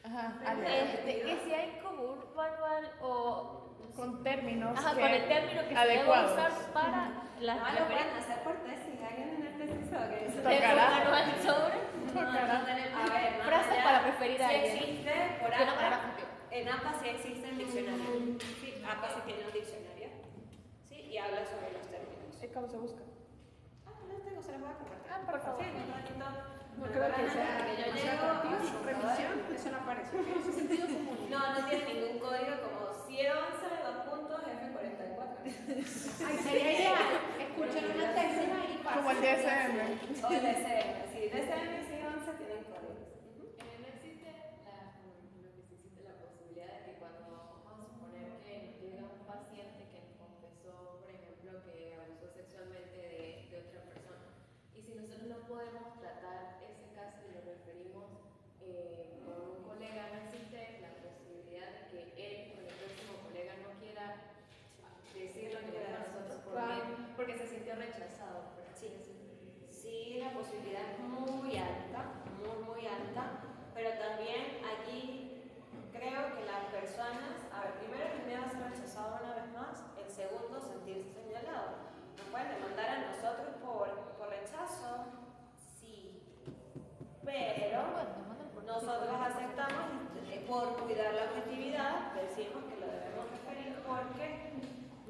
Ajá, Que si hay como un manual o con términos ajá, que con el término que se debe adecuados. usar para las No lo pueden hacer por tesis, alguien en el tesis o que eso. de un Tocará. manual sobre No tenemos, a ver, más frases allá, para referir a sí alguien. existe por De una manera APA, objetiva. en APA sí existe el diccionario. Sí, APA sí tiene un diccionario. Sí, y habla sobre los términos. ¿Cómo se busca? Los tengo, se los voy a compartir. por favor. Sí, un ratito. No creo que sea que yo demasiado llego atractivo. Revisión, eso no aparece. Es sentido común. No, no tiene ningún código como 111, 2 puntos, F44. Ay, sería ideal. Escuchen una tesis y pasen. Como el DSM. O el DSM, sí, DSM y C11 tienen códigos. No existe lo que sí existe la posibilidad de que cuando vamos a suponer que nos llega un paciente que nos confesó, por ejemplo, que abusó sexualmente de otra persona, y si nosotros no podemos tratar ese caso y lo referimos con un colega, no existe la posibilidad de que él con el próximo colega no quiera decir lo que dijo a nosotros porque se sintió rechazado, por así decirlo. Sí, la posibilidad es muy alta, muy alta, pero también allí creo que las personas, a ver, primero el miedo a ser rechazado una vez más, el segundo sentirse señalado. Nos pueden demandar a nosotros por rechazo, sí, pero nosotros aceptamos por cuidar la objetividad, decimos que lo debemos referir porque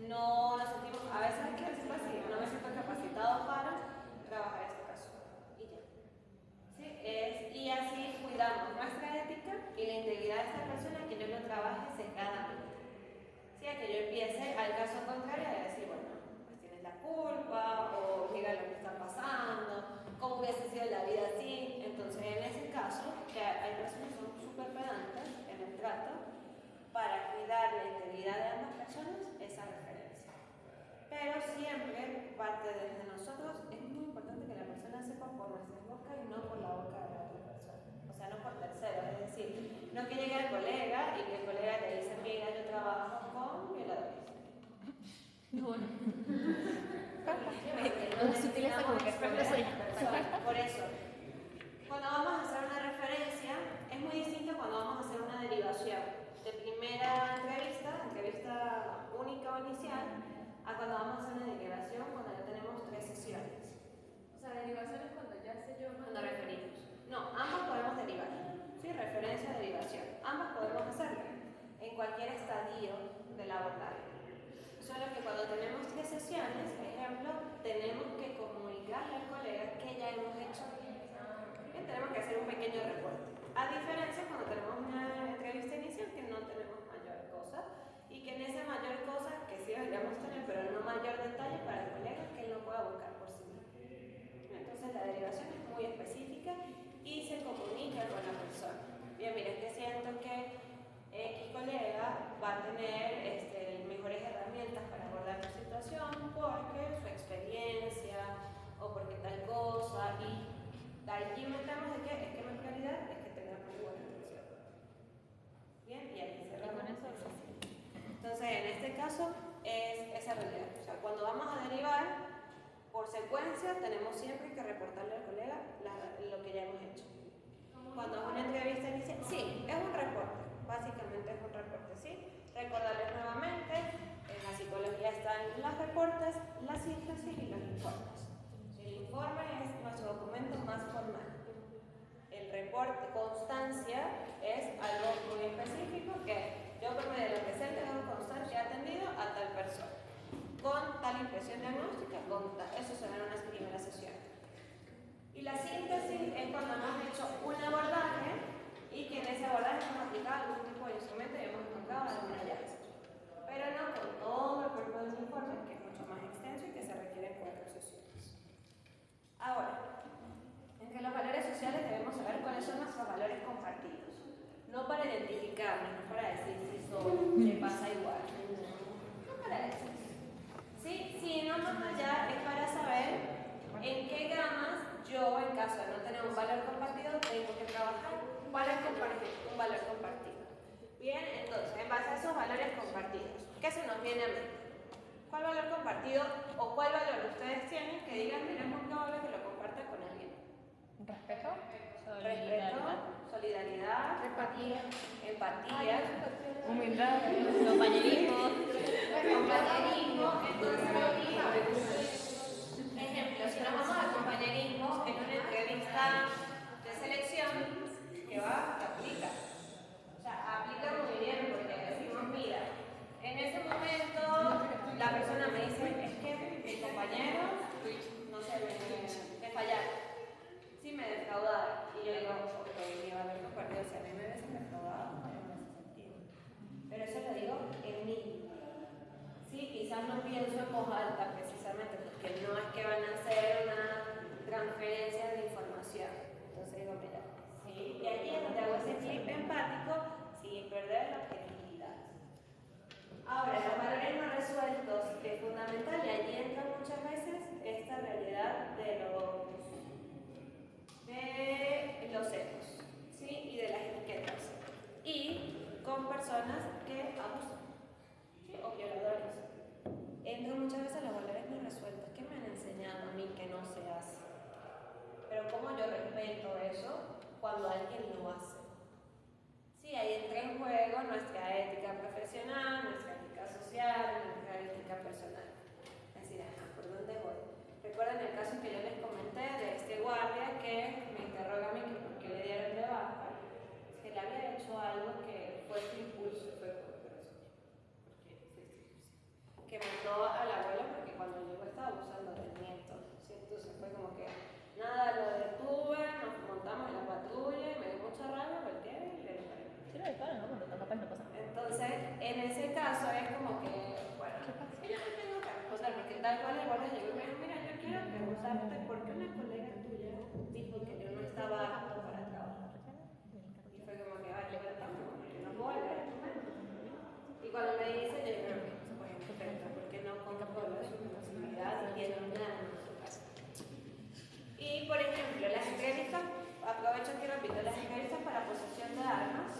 no nos sentimos, a veces hay que decirlo así, no me siento capacitado para trabajar este caso. Y ya. ¿Sí? Y así cuidamos nuestra ética y la integridad de esta persona que yo lo trabaje sesgadamente. ¿Sí? A que yo empiece al caso contrario a decir, bueno, pues tienes la culpa o mira lo que está pasando, cómo hubiese sido la vida sin. Entonces, en ese caso, que hay personas que son súper pedantes en el trato, para cuidar la integridad de ambas personas, esa referencia. Pero siempre parte desde nosotros, es muy importante que la persona sepa por nuestras bocas y no por la boca de la otra persona. O sea, no por terceros, es decir, no que llegue el colega y que el colega le dice, mira, yo trabajo con violadores. Bueno. No sutileza como que por eso, cuando vamos a hacer una referencia, es muy distinto cuando vamos a hacer una derivación de primera entrevista única o inicial, a cuando vamos a hacer una derivación cuando ya tenemos 3 sesiones. O sea, derivación es cuando ya sé yo Cuando referimos. No, ambos podemos derivar. Sí, referencia, derivación. Ambos podemos hacerlo en cualquier estadio del abordaje. Solo que cuando tenemos 3 sesiones, por ejemplo, tenemos que comunicarle al colega que ya hemos hecho. Bien, tenemos que hacer un pequeño reporte. A diferencia cuando tenemos una entrevista inicial que no tenemos mayor cosa y que en esa mayor cosa, que sí deberíamos tener, pero no mayor detalle para el colega que él lo pueda buscar por sí mismo. Entonces la derivación es muy específica y se comunica con la persona. Bien, mira, es que siento que X colega va a tener mejores herramientas para abordar tu situación porque su experiencia o porque tal cosa y de allí metemos de que es que mi prioridad es que tenga muy buena atención. Bien, y ahí cerramos eso. Entonces, en este caso es esa realidad. O sea, cuando vamos a derivar, por secuencia tenemos siempre que reportarle al colega lo que ya hemos hecho. Cuando es una entrevista inicial, sí, es un reporte, básicamente es un reporte, ¿sí? Recordarles nuevamente, en la psicología están los reportes, la síntesis y los informes. ¿qué se nos viene a mente? ¿Cuál valor compartido o cuál valor ustedes tienen que digan, mira, es muy probable que lo comparta con alguien? Respeto. Respeto, solidaridad, Empatía. empatía, Humildad. Compañerismo. compañerismo. Entonces, ejemplo, si nos vamos al compañerismo en una entrevista de selección, que va, que aplica. O sea, aplica muy bien porque decimos, mira, en ese momento la persona me dice, es que mi compañero, no sé, me fallaron. Sí, me defraudaron. Y yo digo, ok, mi valor compartido, si a mí me hubiesen defraudado, no me hace sentido. Pero eso lo digo en mí. Sí, quizás no pienso en voz alta precisamente, porque no es que van a hacer una transferencia de información. Entonces digo, mira, sí, y allí es donde hago ese clip empático sin perder la objetividad. Ahora, los valores no resueltos, que es fundamental, y allí entra muchas veces esta realidad de los ecos, ¿sí? Y de las etiquetas. Y con personas que abusan, ¿sí? O violadores. Entran muchas veces los valores no resueltos. ¿Qué me han enseñado a mí que no se hace? Pero ¿cómo yo respeto eso cuando alguien lo hace? Sí, ahí entra en juego nuestra ética profesional, nuestra ética social, nuestra ética personal. Es decir, ajá, ¿por dónde voy? ¿Recuerdan el caso que yo les comenté de este guardia que me interroga a mí que por qué le dieron de baja? Es que le había hecho algo que fue su impulso, fue por corazón. Que mató al abuelo porque cuando llegó estaba abusando del nieto. ¿Sí? Entonces fue como que nada, lo detuve, nos montamos en la patrulla y me dio mucha rabia, volteé y le disparé. Sí lo disparan, ¿no? Porque capaz no pasa nada. Entonces, en ese caso es como que, bueno, yo no tengo que responder porque tal cual el guardia llegó y me dijo, mira, yo quiero preguntarte por qué una colega tuya dijo que yo no estaba apto para trabajar. Y fue como que, ay, yo no puedo leer tu mente. Y cuando me dice, yo digo, pues perfecto, porque no controlo su posibilidad y tiene un plan en su casa. Y, por ejemplo, las entrevistas, aprovecho que repito, las entrevistas para posesión de armas,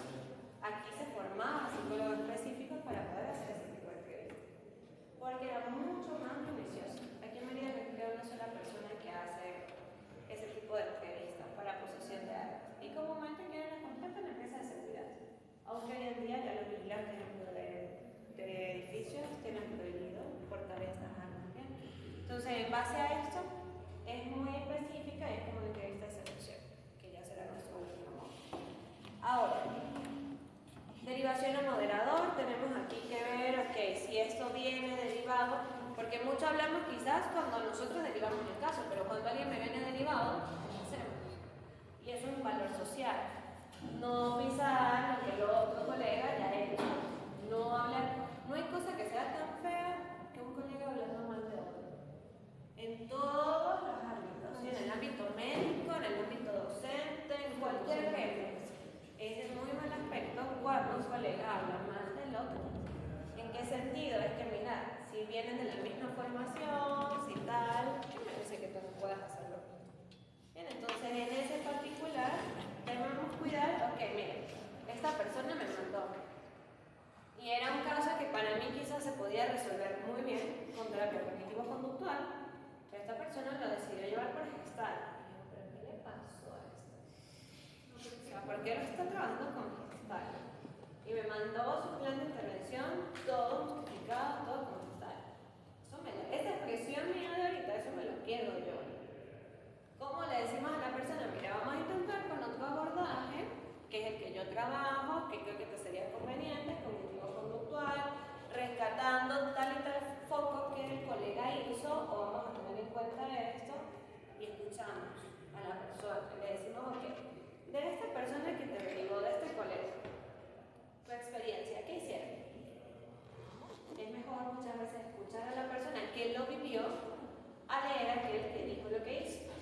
aquí se formaban psicólogos específicos para poder hacer ese tipo de entrevistas. Porque era mucho más minucioso. Aquí en Mérida no queda una sola persona que hace ese tipo de entrevistas para posesión de armas. Y comúnmente quedan las completas en la empresa de seguridad. Aunque hoy en día ya los vigilantes de edificios tienen prohibido portar estas armas. ¿Bien? Entonces, en base a esto, es muy específica y es como una entrevista de selección, que ya será nuestro último modo. Ahora, derivación a moderador, tenemos aquí que ver, ok, si esto viene derivado, porque mucho hablamos quizás cuando nosotros derivamos el caso, pero cuando alguien me viene derivado, ¿qué hacemos? Y eso es un valor social. No pisar lo que el otro colega ya ha hecho. No hablar, no hay cosa que sea tan fea que un colega hablando mal de otro. En todos los ámbitos, ¿sí? En el ámbito médico, en el ámbito docente, en cualquier gremio. Es de muy mal aspecto cuando un colega habla mal del otro. ¿En qué sentido? Es que, mira, si vienen de la misma formación, si tal, yo me parece que tú no puedas hacerlo. Bien, entonces en ese particular debemos cuidar, ok, miren, esta persona me mandó. Y era un caso que para mí quizás se podía resolver muy bien con terapia cognitivo-conductual, pero esta persona lo decidió llevar por gestal. Y yo, ¿pero qué le pasó a esto? O sea, ¿por qué lo está trabajando con gestal? Y me mandó su plan de intervención, todo justificado, todo con gestal. Esa expresión mía de ahorita, eso me lo quedo yo. ¿Cómo le decimos a la persona? Mira, vamos a intentar con otro abordaje, que es el que yo trabajo, que creo que te sería conveniente, cognitivo-conductual, rescatando tal y tal foco que el colega hizo, o vamos a tener en cuenta esto, y escuchamos a la persona. Le decimos, ok, de esta persona que te derivó, de este colega, tu experiencia, ¿qué hicieron? Es mejor muchas veces escuchar a la persona que lo vivió a leer aquel que dijo lo que hizo.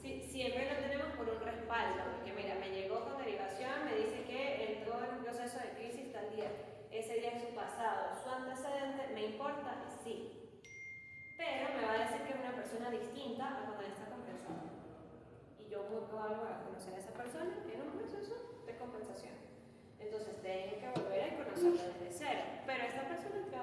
Siempre lo tenemos por un respaldo, porque mira, me llegó con derivación, me dice que entró en un proceso de crisis tal día, ese día es su pasado, su antecedente, ¿me importa? Sí. Pero me va a decir que es una persona distinta a cuando está compensada. Y yo muy probable voy a conocer a esa persona en un proceso de compensación. Entonces tengo que volver a conocerla desde cero. Pero esta persona que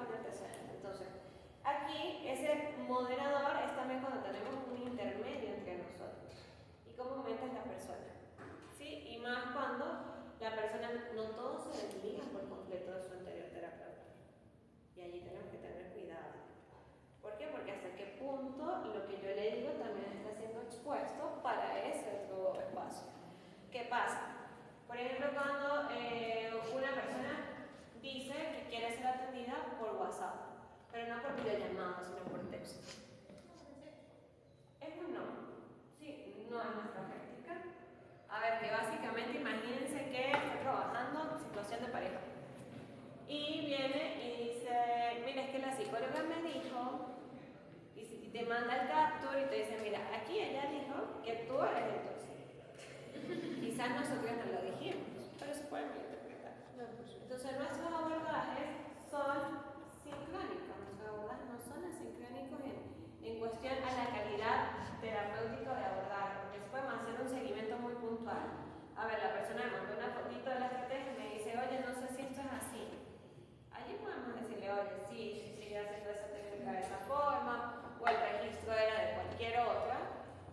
WhatsApp, pero no por videollamada, sino por texto. Es un no. Sí, no es nuestra práctica. A ver, que básicamente imagínense que está trabajando en situación de pareja. Y viene y dice, mira, es que la psicóloga me dijo, y te manda el capture y te dice, mira, aquí ella dijo que tú eres el tóxico. Quizás nosotros no lo dijimos, pero se puede malinterpretar. Entonces nuestros abordajes son sincrónicos, nuestros abordajes no son asincrónicos en cuestión a la calidad terapéutica de abordar, porque si podemos hacer un seguimiento muy puntual. A ver, la persona me mandó una fotito de la estrategia y me dice, oye, no sé si esto es así. Allí podemos decirle, oye, sí, sigue haciendo esa técnica de esa forma, o el registro era de cualquier otra,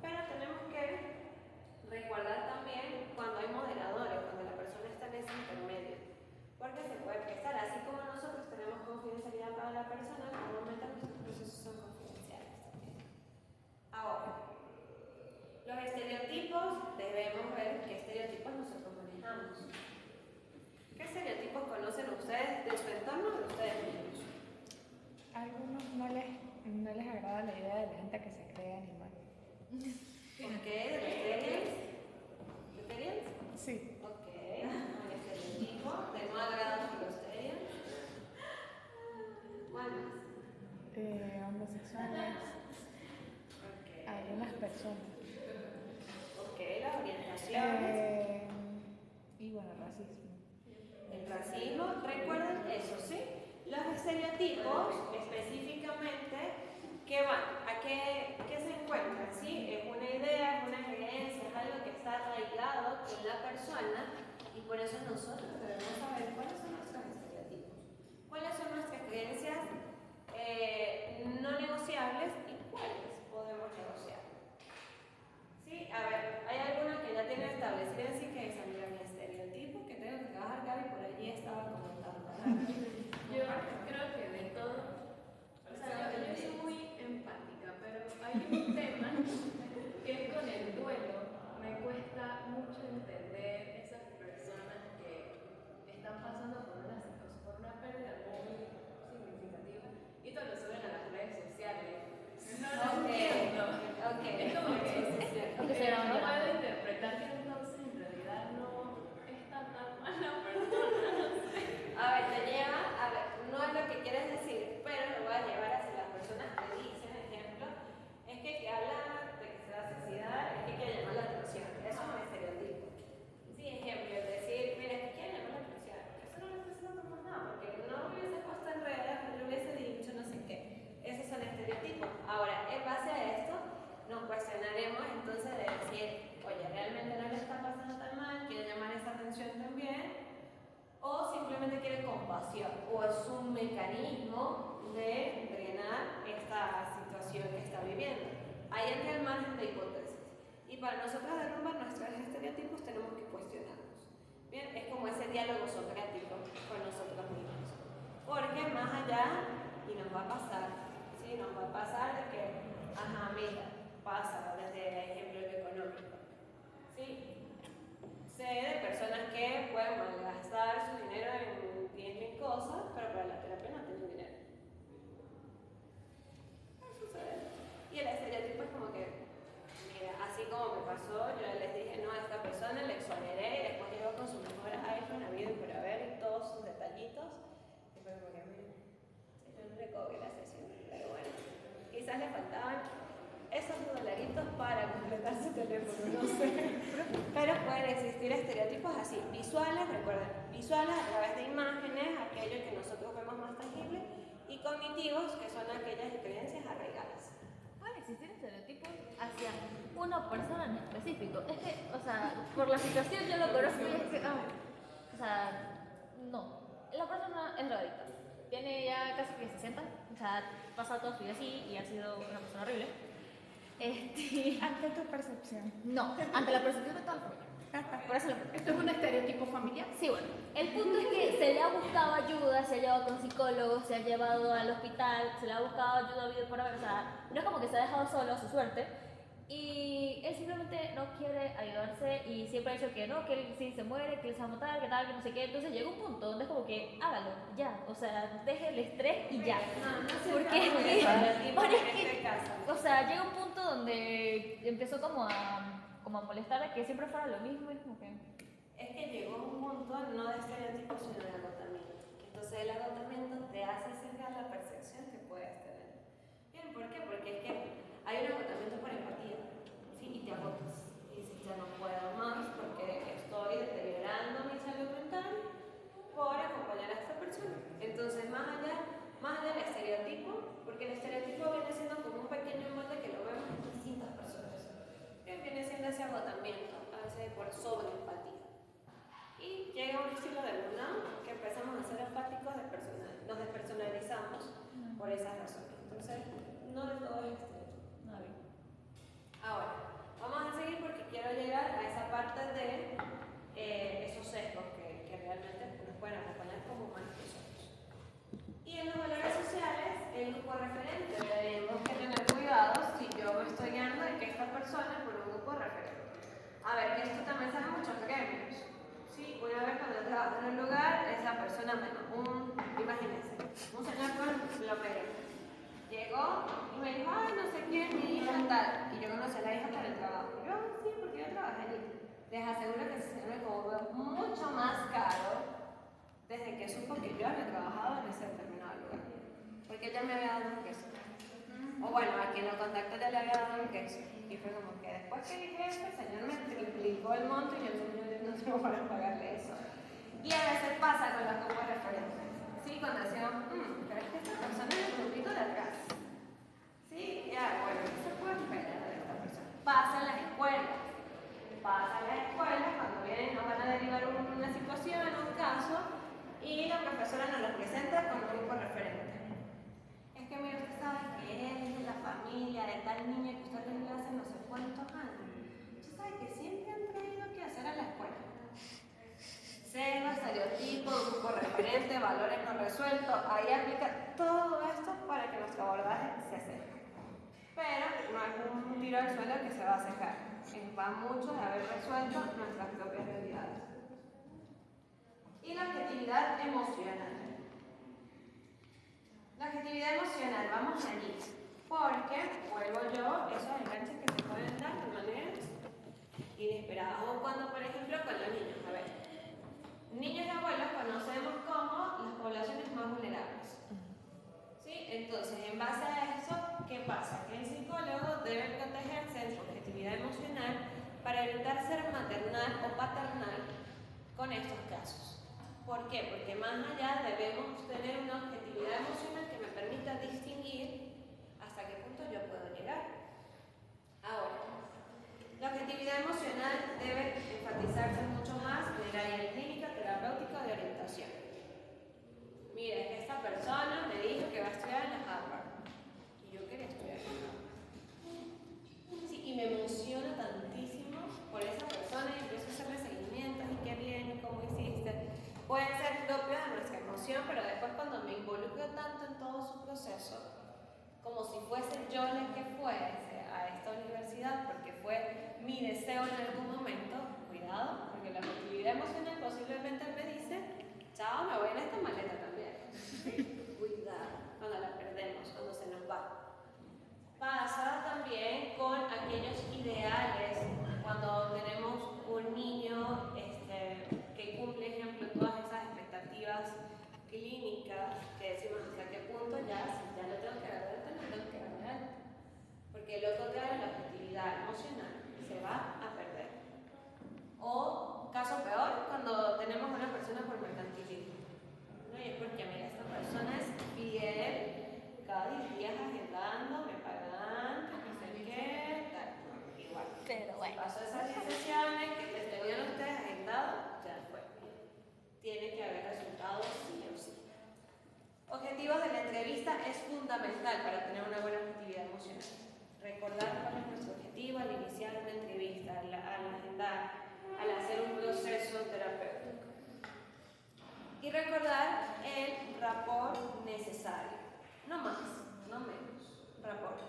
pero tenemos que recordar también cuando hay moderadores, cuando la persona está en ese intermedio, porque se puede prestar, así como nosotros tenemos confidencialidad para la persona, normalmente nuestros procesos son confidenciales también. Ahora, los estereotipos, debemos ver qué estereotipos nosotros manejamos. ¿Qué estereotipos conocen ustedes de su entorno o de ustedes mismos? A algunos no les agrada la idea de la gente que se cree animal. Ok, ¿de los Terians? ¿De Terians? Sí. Ok, un estereotipo de no agrado por los Terians. ¿Cuál más? Homosexuales, Ok. algunas personas. Ok, las orientaciones. Y bueno, racismo. El racismo, recuerden eso, ¿sí? Los estereotipos, específicamente, ¿qué van? ¿A qué se encuentran? ¿Sí? Es una idea, es una creencia, es algo que está arraigado en la persona y por eso nosotros debemos saber cuáles son nuestros estereotipos, cuáles son nuestras creencias no negociables y cuáles podemos negociar. ¿Sí? A ver, hay algunos que ya tienen establecido así que es mira mi estereotipo que tengo que trabajar, Gaby por allí estaba comentando. Yo creo que de todo, o sea, yo soy muy empática, pero hay un tema que es con el duelo. Me cuesta mucho entender esas personas que están pasando por una pérdida muy significativa y todo lo suben a las redes sociales. No lo entiendo. Okay. Es como que Aunque se graban no llorando. puedo interpretar que entonces en realidad no está tan mala persona, no sé. A ver, te lleva, a ver, no es lo que quieres decir, pero lo voy a llevar hacia las personas que dicen, ejemplo, es que habla de que se va a suicidar, es que quiere llamar la atención. Eso es un estereotipo. Sí, ejemplo, es decir, mira, es que quiere llamar la atención. Eso no lo está haciendo por nada, porque no lo hubiese puesto en redes, no lo hubiese dicho, no sé qué. Esos son estereotipos. Ahora, en base a esto, nos cuestionaremos entonces de decir, oye, realmente no le está pasando tan mal, quiere llamar esa atención también, o simplemente quiere compasión, o es un mecanismo de drenar esta situación que está viviendo. Ahí entra el margen de hipótesis. Y para nosotros derrumbar nuestros estereotipos tenemos que cuestionarnos. Bien, es como ese diálogo socrático con nosotros mismos. Porque más allá, y nos va a pasar, ¿sí? Nos va a pasar de que, ajá, mira, pasa desde el ejemplo de lo económico. ¿Sí? Sé de personas que pueden malgastar su dinero en 10.000 cosas, pero para la terapia no tienen dinero. Eso sucede. Y el estereotipo es como que, mira, así como me pasó, yo les dije, no, a esta persona le exoneré y después llegó con su mejor iPhone, habido y por haber, y todos sus detallitos. Y fue como que, mira, yo no le cobré la sesión, pero bueno, quizás le faltaban esos dolaritos para completar su teléfono, no sé. Pero pueden existir estereotipos así, visuales, recuerden, visuales a través de imágenes, aquello que nosotros vemos más tangible, y cognitivos, que son aquellas creencias arraigadas. Pueden existir estereotipos hacia una persona en específico. Es que, o sea, por la situación yo lo conozco y es que, o sea, no. La persona es drogadicta. Tiene ya casi que 60, o sea, ha pasado toda su vida así y ha sido una persona horrible. Ante tu percepción. No, ante la percepción de toda la familia. Por eso lo ¿Esto es un estereotipo familiar? Sí, bueno. El punto es que se le ha buscado ayuda, se ha llevado con psicólogos, se ha llevado al hospital, se le ha buscado ayuda a vida por haber. O sea, no es como que se ha dejado solo a su suerte. Y él simplemente no quiere ayudarse y siempre ha dicho que no, que él sí se muere, que él se va a matar, que tal, que no sé qué. Entonces llega un punto donde es como que hágalo, ya. O sea, deje el estrés y ya. No Porque es siempre que, es bueno, es en que, este caso. o sea, llega un punto donde empezó como a molestar a que siempre fuera lo mismo. Y como que, Es que llegó un punto no de estereotipos, sino de agotamiento. Entonces el agotamiento te hace sesgar la percepción que puedes tener. Bien, ¿por qué? Porque es que hay un agotamiento por empatía, ¿sí? Y te agotas. Y dices, ya no puedo más porque estoy deteriorando mi salud mental por acompañar a esta persona. Entonces, más allá del estereotipo, porque el estereotipo viene siendo como un pequeño molde que lo vemos en distintas personas. Bien, viene siendo ese agotamiento, a veces por sobreempatía. Y llega un estilo de burnout que empezamos a ser empáticos, nos despersonalizamos por esas razones. Entonces, no de todo es estereotipo. no, bien. Ahora, vamos a seguir porque quiero llegar a esa parte de esos sesgos que realmente nos pueden acompañar como humanos que somos. Y en los valores sociales, el grupo referente, tenemos que tener cuidado si yo me estoy guiando de que esta persona es por un grupo referente. A ver, que esto también se da en muchos gremios. Sí, una vez cuando trabajo en un lugar, esa persona, imagínense, un señor con plomero. Llegó y me dijo, ay, no sé quién, mi hija tal. Y yo conocí a la hija para el trabajo. Yo, sí, porque yo trabajé allí. Les aseguro que ese señor me cobró mucho más caro desde que supo que yo había trabajado en ese determinado lugar. Porque ella me había dado un queso. O bueno, a quien lo contactó ya le había dado un queso. Y fue como que después que dije eso, el señor me triplicó el monto y yo no tengo para pagarle eso. Y a veces pasa con las copas referentes. Sí, cuando decimos, pero es que esta persona es el grupito de atrás. Sí, ya, bueno, ¿qué se puede esperar de esta persona? Pasa en las escuelas. Pasa en las escuelas cuando vienen nos van a derivar una situación, un caso, y la profesora nos lo presenta con un grupo referente. Es que mira, usted sabe que él es de la familia de tal niña que usted le hace no sé cuántos años. Usted sabe que siempre han traído que hacer a la escuela. Cero, estereotipo, grupo referente, valores no resueltos. Ahí aplica todo esto para que nuestro abordaje se seque. Pero no es un tiro al suelo que se va a secar. Va mucho de haber resuelto nuestras propias realidades. Y la objetividad emocional. La objetividad emocional, vamos allí. Porque, vuelvo yo, esos enganches que se pueden dar de maneras inesperadas. O cuando, por ejemplo, con los niños. A ver, niños y abuelos conocemos como las poblaciones más vulnerables. ¿Sí? Entonces, en base a eso, ¿qué pasa? Que el psicólogo debe protegerse en su objetividad emocional para evitar ser maternal o paternal con estos casos. ¿Por qué? Porque más allá debemos tener una objetividad emocional que me permita distinguir hasta qué punto yo puedo llegar. Ahora, la objetividad emocional debe enfatizarse mucho más en el área clínica, terapéutica de orientación. Mira, es que esta persona me dijo que va a estudiar en la Harvard y yo quería estudiar en la Harvard. Sí, y me emociona tantísimo por esa persona y empiezo a hacerle seguimientos y qué bien y cómo hiciste. Pueden ser propios de nuestra emoción, pero después cuando me involucro tanto en todo su proceso, como si fuese yo la que fuese a esta universidad, porque fue mi deseo en algún momento, cuidado, porque la objetividad emocional posiblemente me dice, chao, me voy en esta maleta también. Cuidado, cuando la perdemos, cuando se nos va. Pasa también con aquellos ideales, cuando tenemos un niño que cumple, ejemplo, todas esas expectativas clínicas, que decimos hasta qué punto ya, si ya lo tengo que dar de alta, no tengo que dar de alta. Porque lo contrario, la objetividad emocional se va a perder. O, caso peor, cuando tenemos una persona por mercantilismo. ¿No? Y es porque, mira, esta persona es fiel, cada 10 días agendando, me pagan, no sé qué, tal. No, igual. Pero bueno. Pasó esas 10 sesiones que les tenían ustedes agendado, ya fue. Tiene que haber resultados sí o sí. Objetivos de la entrevista es fundamental para tener una buena objetividad emocional. Recordar cuál es nuestro objetivo al iniciar una entrevista, al agendar, al hacer un proceso terapéutico. Y recordar el rapport necesario. No más, no menos. Rapport.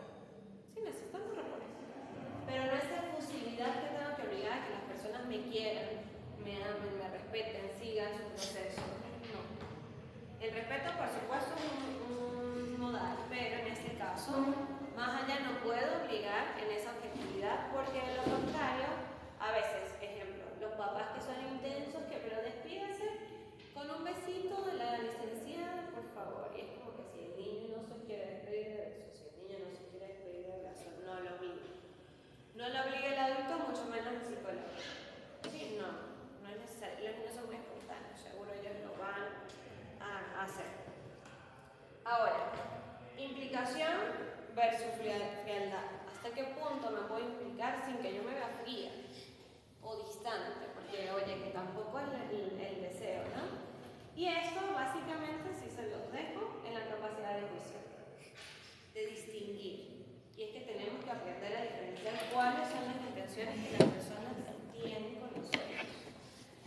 Sí, necesitamos rapport. razón. Más allá no puedo obligar en esa objetividad porque de lo contrario, a veces, ejemplo, los papás que son intensos, que pero despídase con un besito de la licenciada, por favor. Y es como que si el niño no se quiere despedir de eso, si el niño no se quiere despedir del abrazo, no lo obligue. No lo obligue el adulto, mucho menos el psicólogo. Sí, no es necesario. Los niños son muy espontáneos, seguro ellos lo van a hacer. Ahora, implicación versus frialdad. ¿Hasta qué punto me puedo implicar sin que yo me vea fría o distante? Porque, oye, que tampoco es el deseo, ¿no? Y esto básicamente sí se los dejo en la capacidad de juicio, de distinguir. Y es que tenemos que aprender a diferenciar cuáles son las intenciones que las personas tienen con nosotros.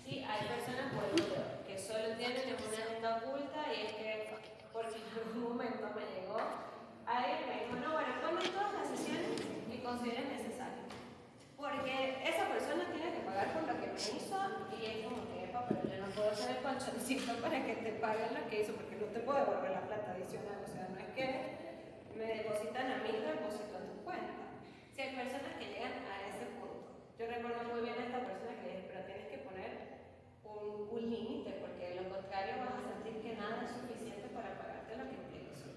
Sí, hay personas, por ejemplo, que solo tienen una agenda oculta y es que, porque en algún momento me llegó alguien me dijo, no, bueno, ponme todas las sesiones que consideres necesarias. Porque esa persona tiene que pagar por lo que me hizo y es como que, epa, pero yo no puedo hacer el colchoncito para que te paguen lo que hizo porque no te puedo devolver la plata adicional. O sea, no es que me depositan a mí, te deposito a tu cuenta. Si hay personas que llegan a ese punto. Yo recuerdo muy bien a esta persona que dice, pero tienes que poner un límite porque de lo contrario vas a sentir que nada es suficiente para pagarte lo que te hizo.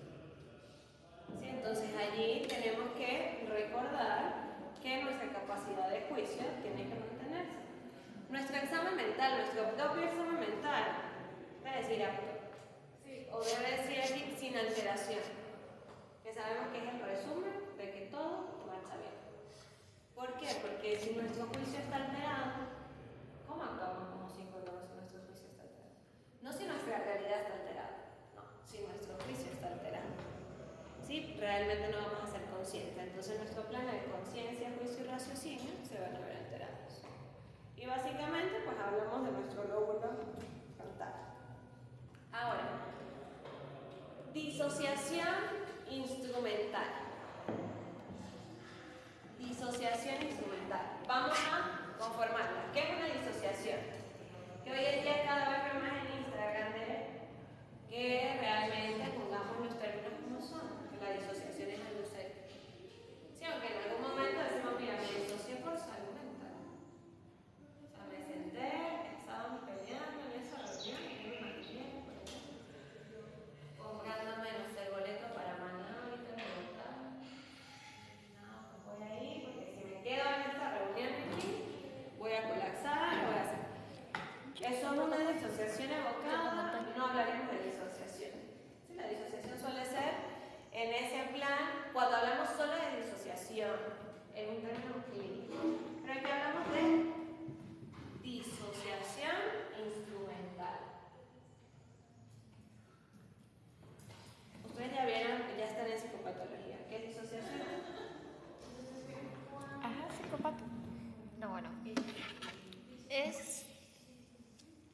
¿Sí? Entonces allí tenemos que recordar que nuestra capacidad de juicio tiene que mantenerse. Nuestro examen mental, nuestro propio examen mental, debe decir apto, ¿sí? O debe decir aquí sin alteración, que sabemos que es el resumen de que todo marcha bien. ¿Por qué? Porque si nuestro juicio está alterado, ¿cómo actuamos como psicólogos si nuestro juicio está alterado? No si nuestra realidad está alterada, no, si nuestro juicio está alterado. ¿Sí? Realmente no vamos a ser conscientes. Entonces nuestro plano de conciencia, juicio y raciocinio se van a ver alterados. Y básicamente pues hablamos de nuestro lóbulo frontal. Ahora, disociación instrumental. Disociación instrumental. Vamos a conformarla. ¿Qué es una disociación? Que hoy en día cada vez veo más en Instagram que realmente pongamos los términos como son. La disociación es algo serio. Sí, aunque en algún momento decimos, mira, me disocié por salud mental. O sea, me senté, estábamos peleando en esa reunión y me imaginé, por ejemplo, comprándome, no sé, el boleto para mañana ahorita en Bogotá. No, pues voy a ir porque si me quedo en esta reunión aquí, voy a colapsar, voy a hacer. Eso es una disociación evocada, no hablaremos de disociación. Sí, la disociación suele ser en ese plan, cuando hablamos solo de disociación, en un término clínico. Pero aquí hablamos de disociación instrumental. Ustedes ya vieron que ya están en psicopatología. ¿Qué es disociación? Ajá, psicópata. No, bueno. Es.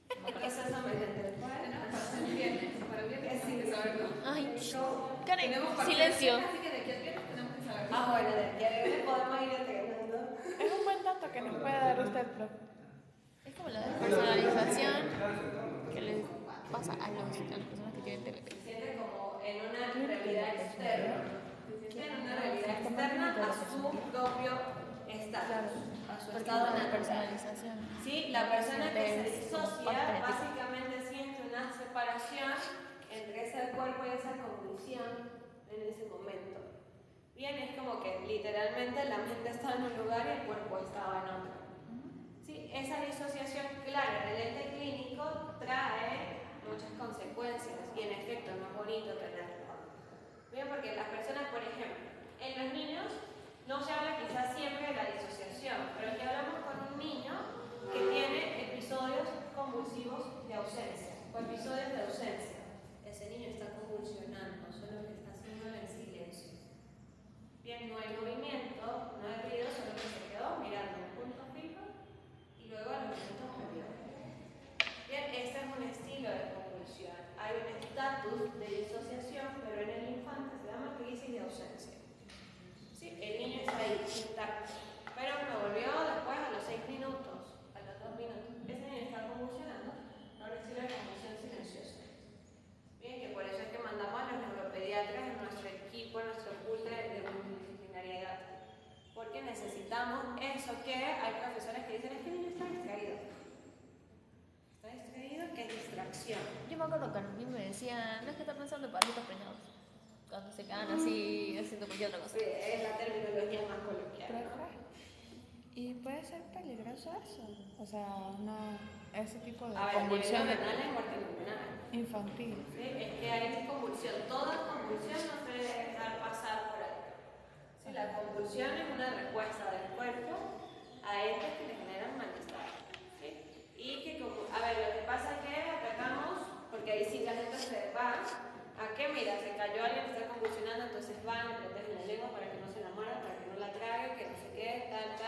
¿Qué es eso mediante el cual? Para el viernes tenemos que saberlo. Ay, Karen, Tenemos para silencio. Así que de aquí al viernes tenemos que saberlo. Ah, bueno, de aquí a viernes podemos ir entrenando. Es un buen dato que nos puede dar usted, profe. Es como la despersonalización que les pasa a las personas que tienen TLP. Se siente como en una realidad externa. Se siente en una realidad externa a su propio estado, a su Porque estado es la natural. personalización. Sí, la persona que se disocia Parte. básicamente siente una separación entre ese cuerpo y esa cognición en ese momento. Bien, es como que literalmente la mente estaba en un lugar y el cuerpo estaba en otro. Sí, esa disociación, claro, en el ente clínico trae muchas consecuencias y en efecto no es bonito tenerlo. Bien, porque las personas, por ejemplo, en los niños no se habla quizás siempre de la disociación, pero aquí hablamos con un niño que tiene episodios convulsivos de ausencia o episodios de ausencia. Ese niño está convulsionando, solo que está haciendo en silencio. Bien, no hay movimiento, no hay ruido, solo que se quedó mirando un punto fijo y luego a los minutos movió. Bien, este es un estilo de convulsión. Hay un estatus de disociación eso que hay profesores que dicen, es que el niño está distraído. Está distraído, ¿qué es distracción? Yo me acuerdo que a mí me decían, no es que está pensando en palitos preñados. Cuando se quedan así, haciendo cualquier otra cosa. Sí, es la terminología más coloquial, ¿no? Profe, ¿y puede ser peligroso eso? O sea, ese tipo de A ver, convulsión nivel neuronal es muerte neuronal. infantil. ¿Sí? Es que hay convulsión. Toda convulsión no se debe dejar pasar por alto. ¿Sí? La convulsión es una respuesta del cuerpo a entes que le generan malestar. ¿Sí? Y que, a ver, lo que pasa es que atacamos, porque ahí sí la gente se va, a que mira, se cayó alguien que está convulsionando, entonces van, le protegen la lengua para que no se la muera, para que no la trague, que no sé qué, tal.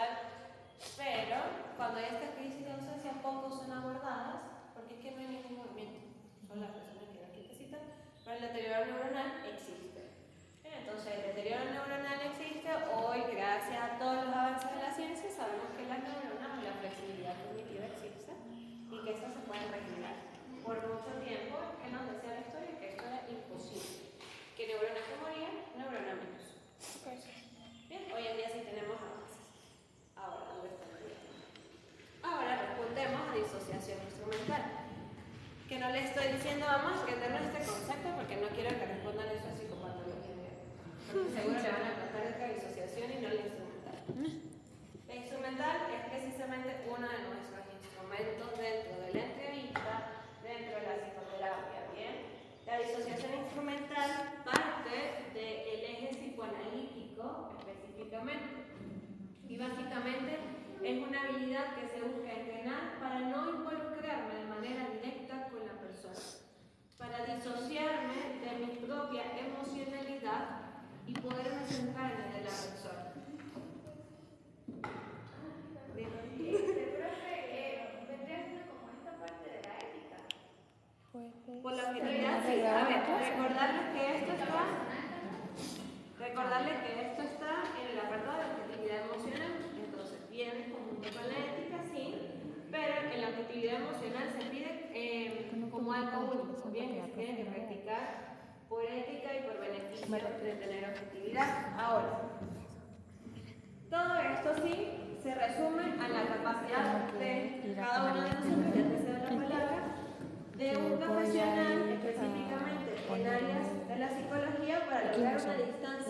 Pero cuando hay estas crisis de ausencia poco son abordadas, porque es que no hay ningún movimiento. Son las personas que quedan quietecitas, pero el deterioro neuronal existe. Entonces el deterioro neuronal existe. Hoy, gracias a todos los avances de la ciencia, sabemos que las neuronas o la flexibilidad cognitiva existe y que estas se pueden regenerar. Por mucho tiempo, que nos decía la historia que esto era imposible. Que neuronas que morían, neuronas menos. Bien, hoy en día sí tenemos avances. Ahora, ¿dónde está el problema? Ahora respondemos a disociación instrumental. Que no le estoy diciendo vamos a entender este concepto porque no quiero que respondan eso a psicopatología. Porque seguro le van a contar de la disociación y no la instrumental. La instrumental es precisamente uno de nuestros instrumentos dentro de la entrevista, dentro de la psicoterapia, ¿bien? La disociación instrumental parte del eje psicoanalítico específicamente. Y básicamente es una habilidad que se busca entrenar para no involucrarme de manera directa con la persona, para disociarme de mi propia emocionalidad y poderme centrar en el de la persona. Por la objetividad, sí. A ver, recordarles que esto está en el apartado de objetividad emocional. Entonces, viene conjunto con la ética, sí, pero en la objetividad emocional se pide como algo único, bien, que se tiene que practicar por ética y por beneficio de tener objetividad. Ahora, todo esto sí se resume a la capacidad de cada uno de nosotros, ya te cedo la palabra, de un profesional específicamente en áreas de la psicología para lograr una distancia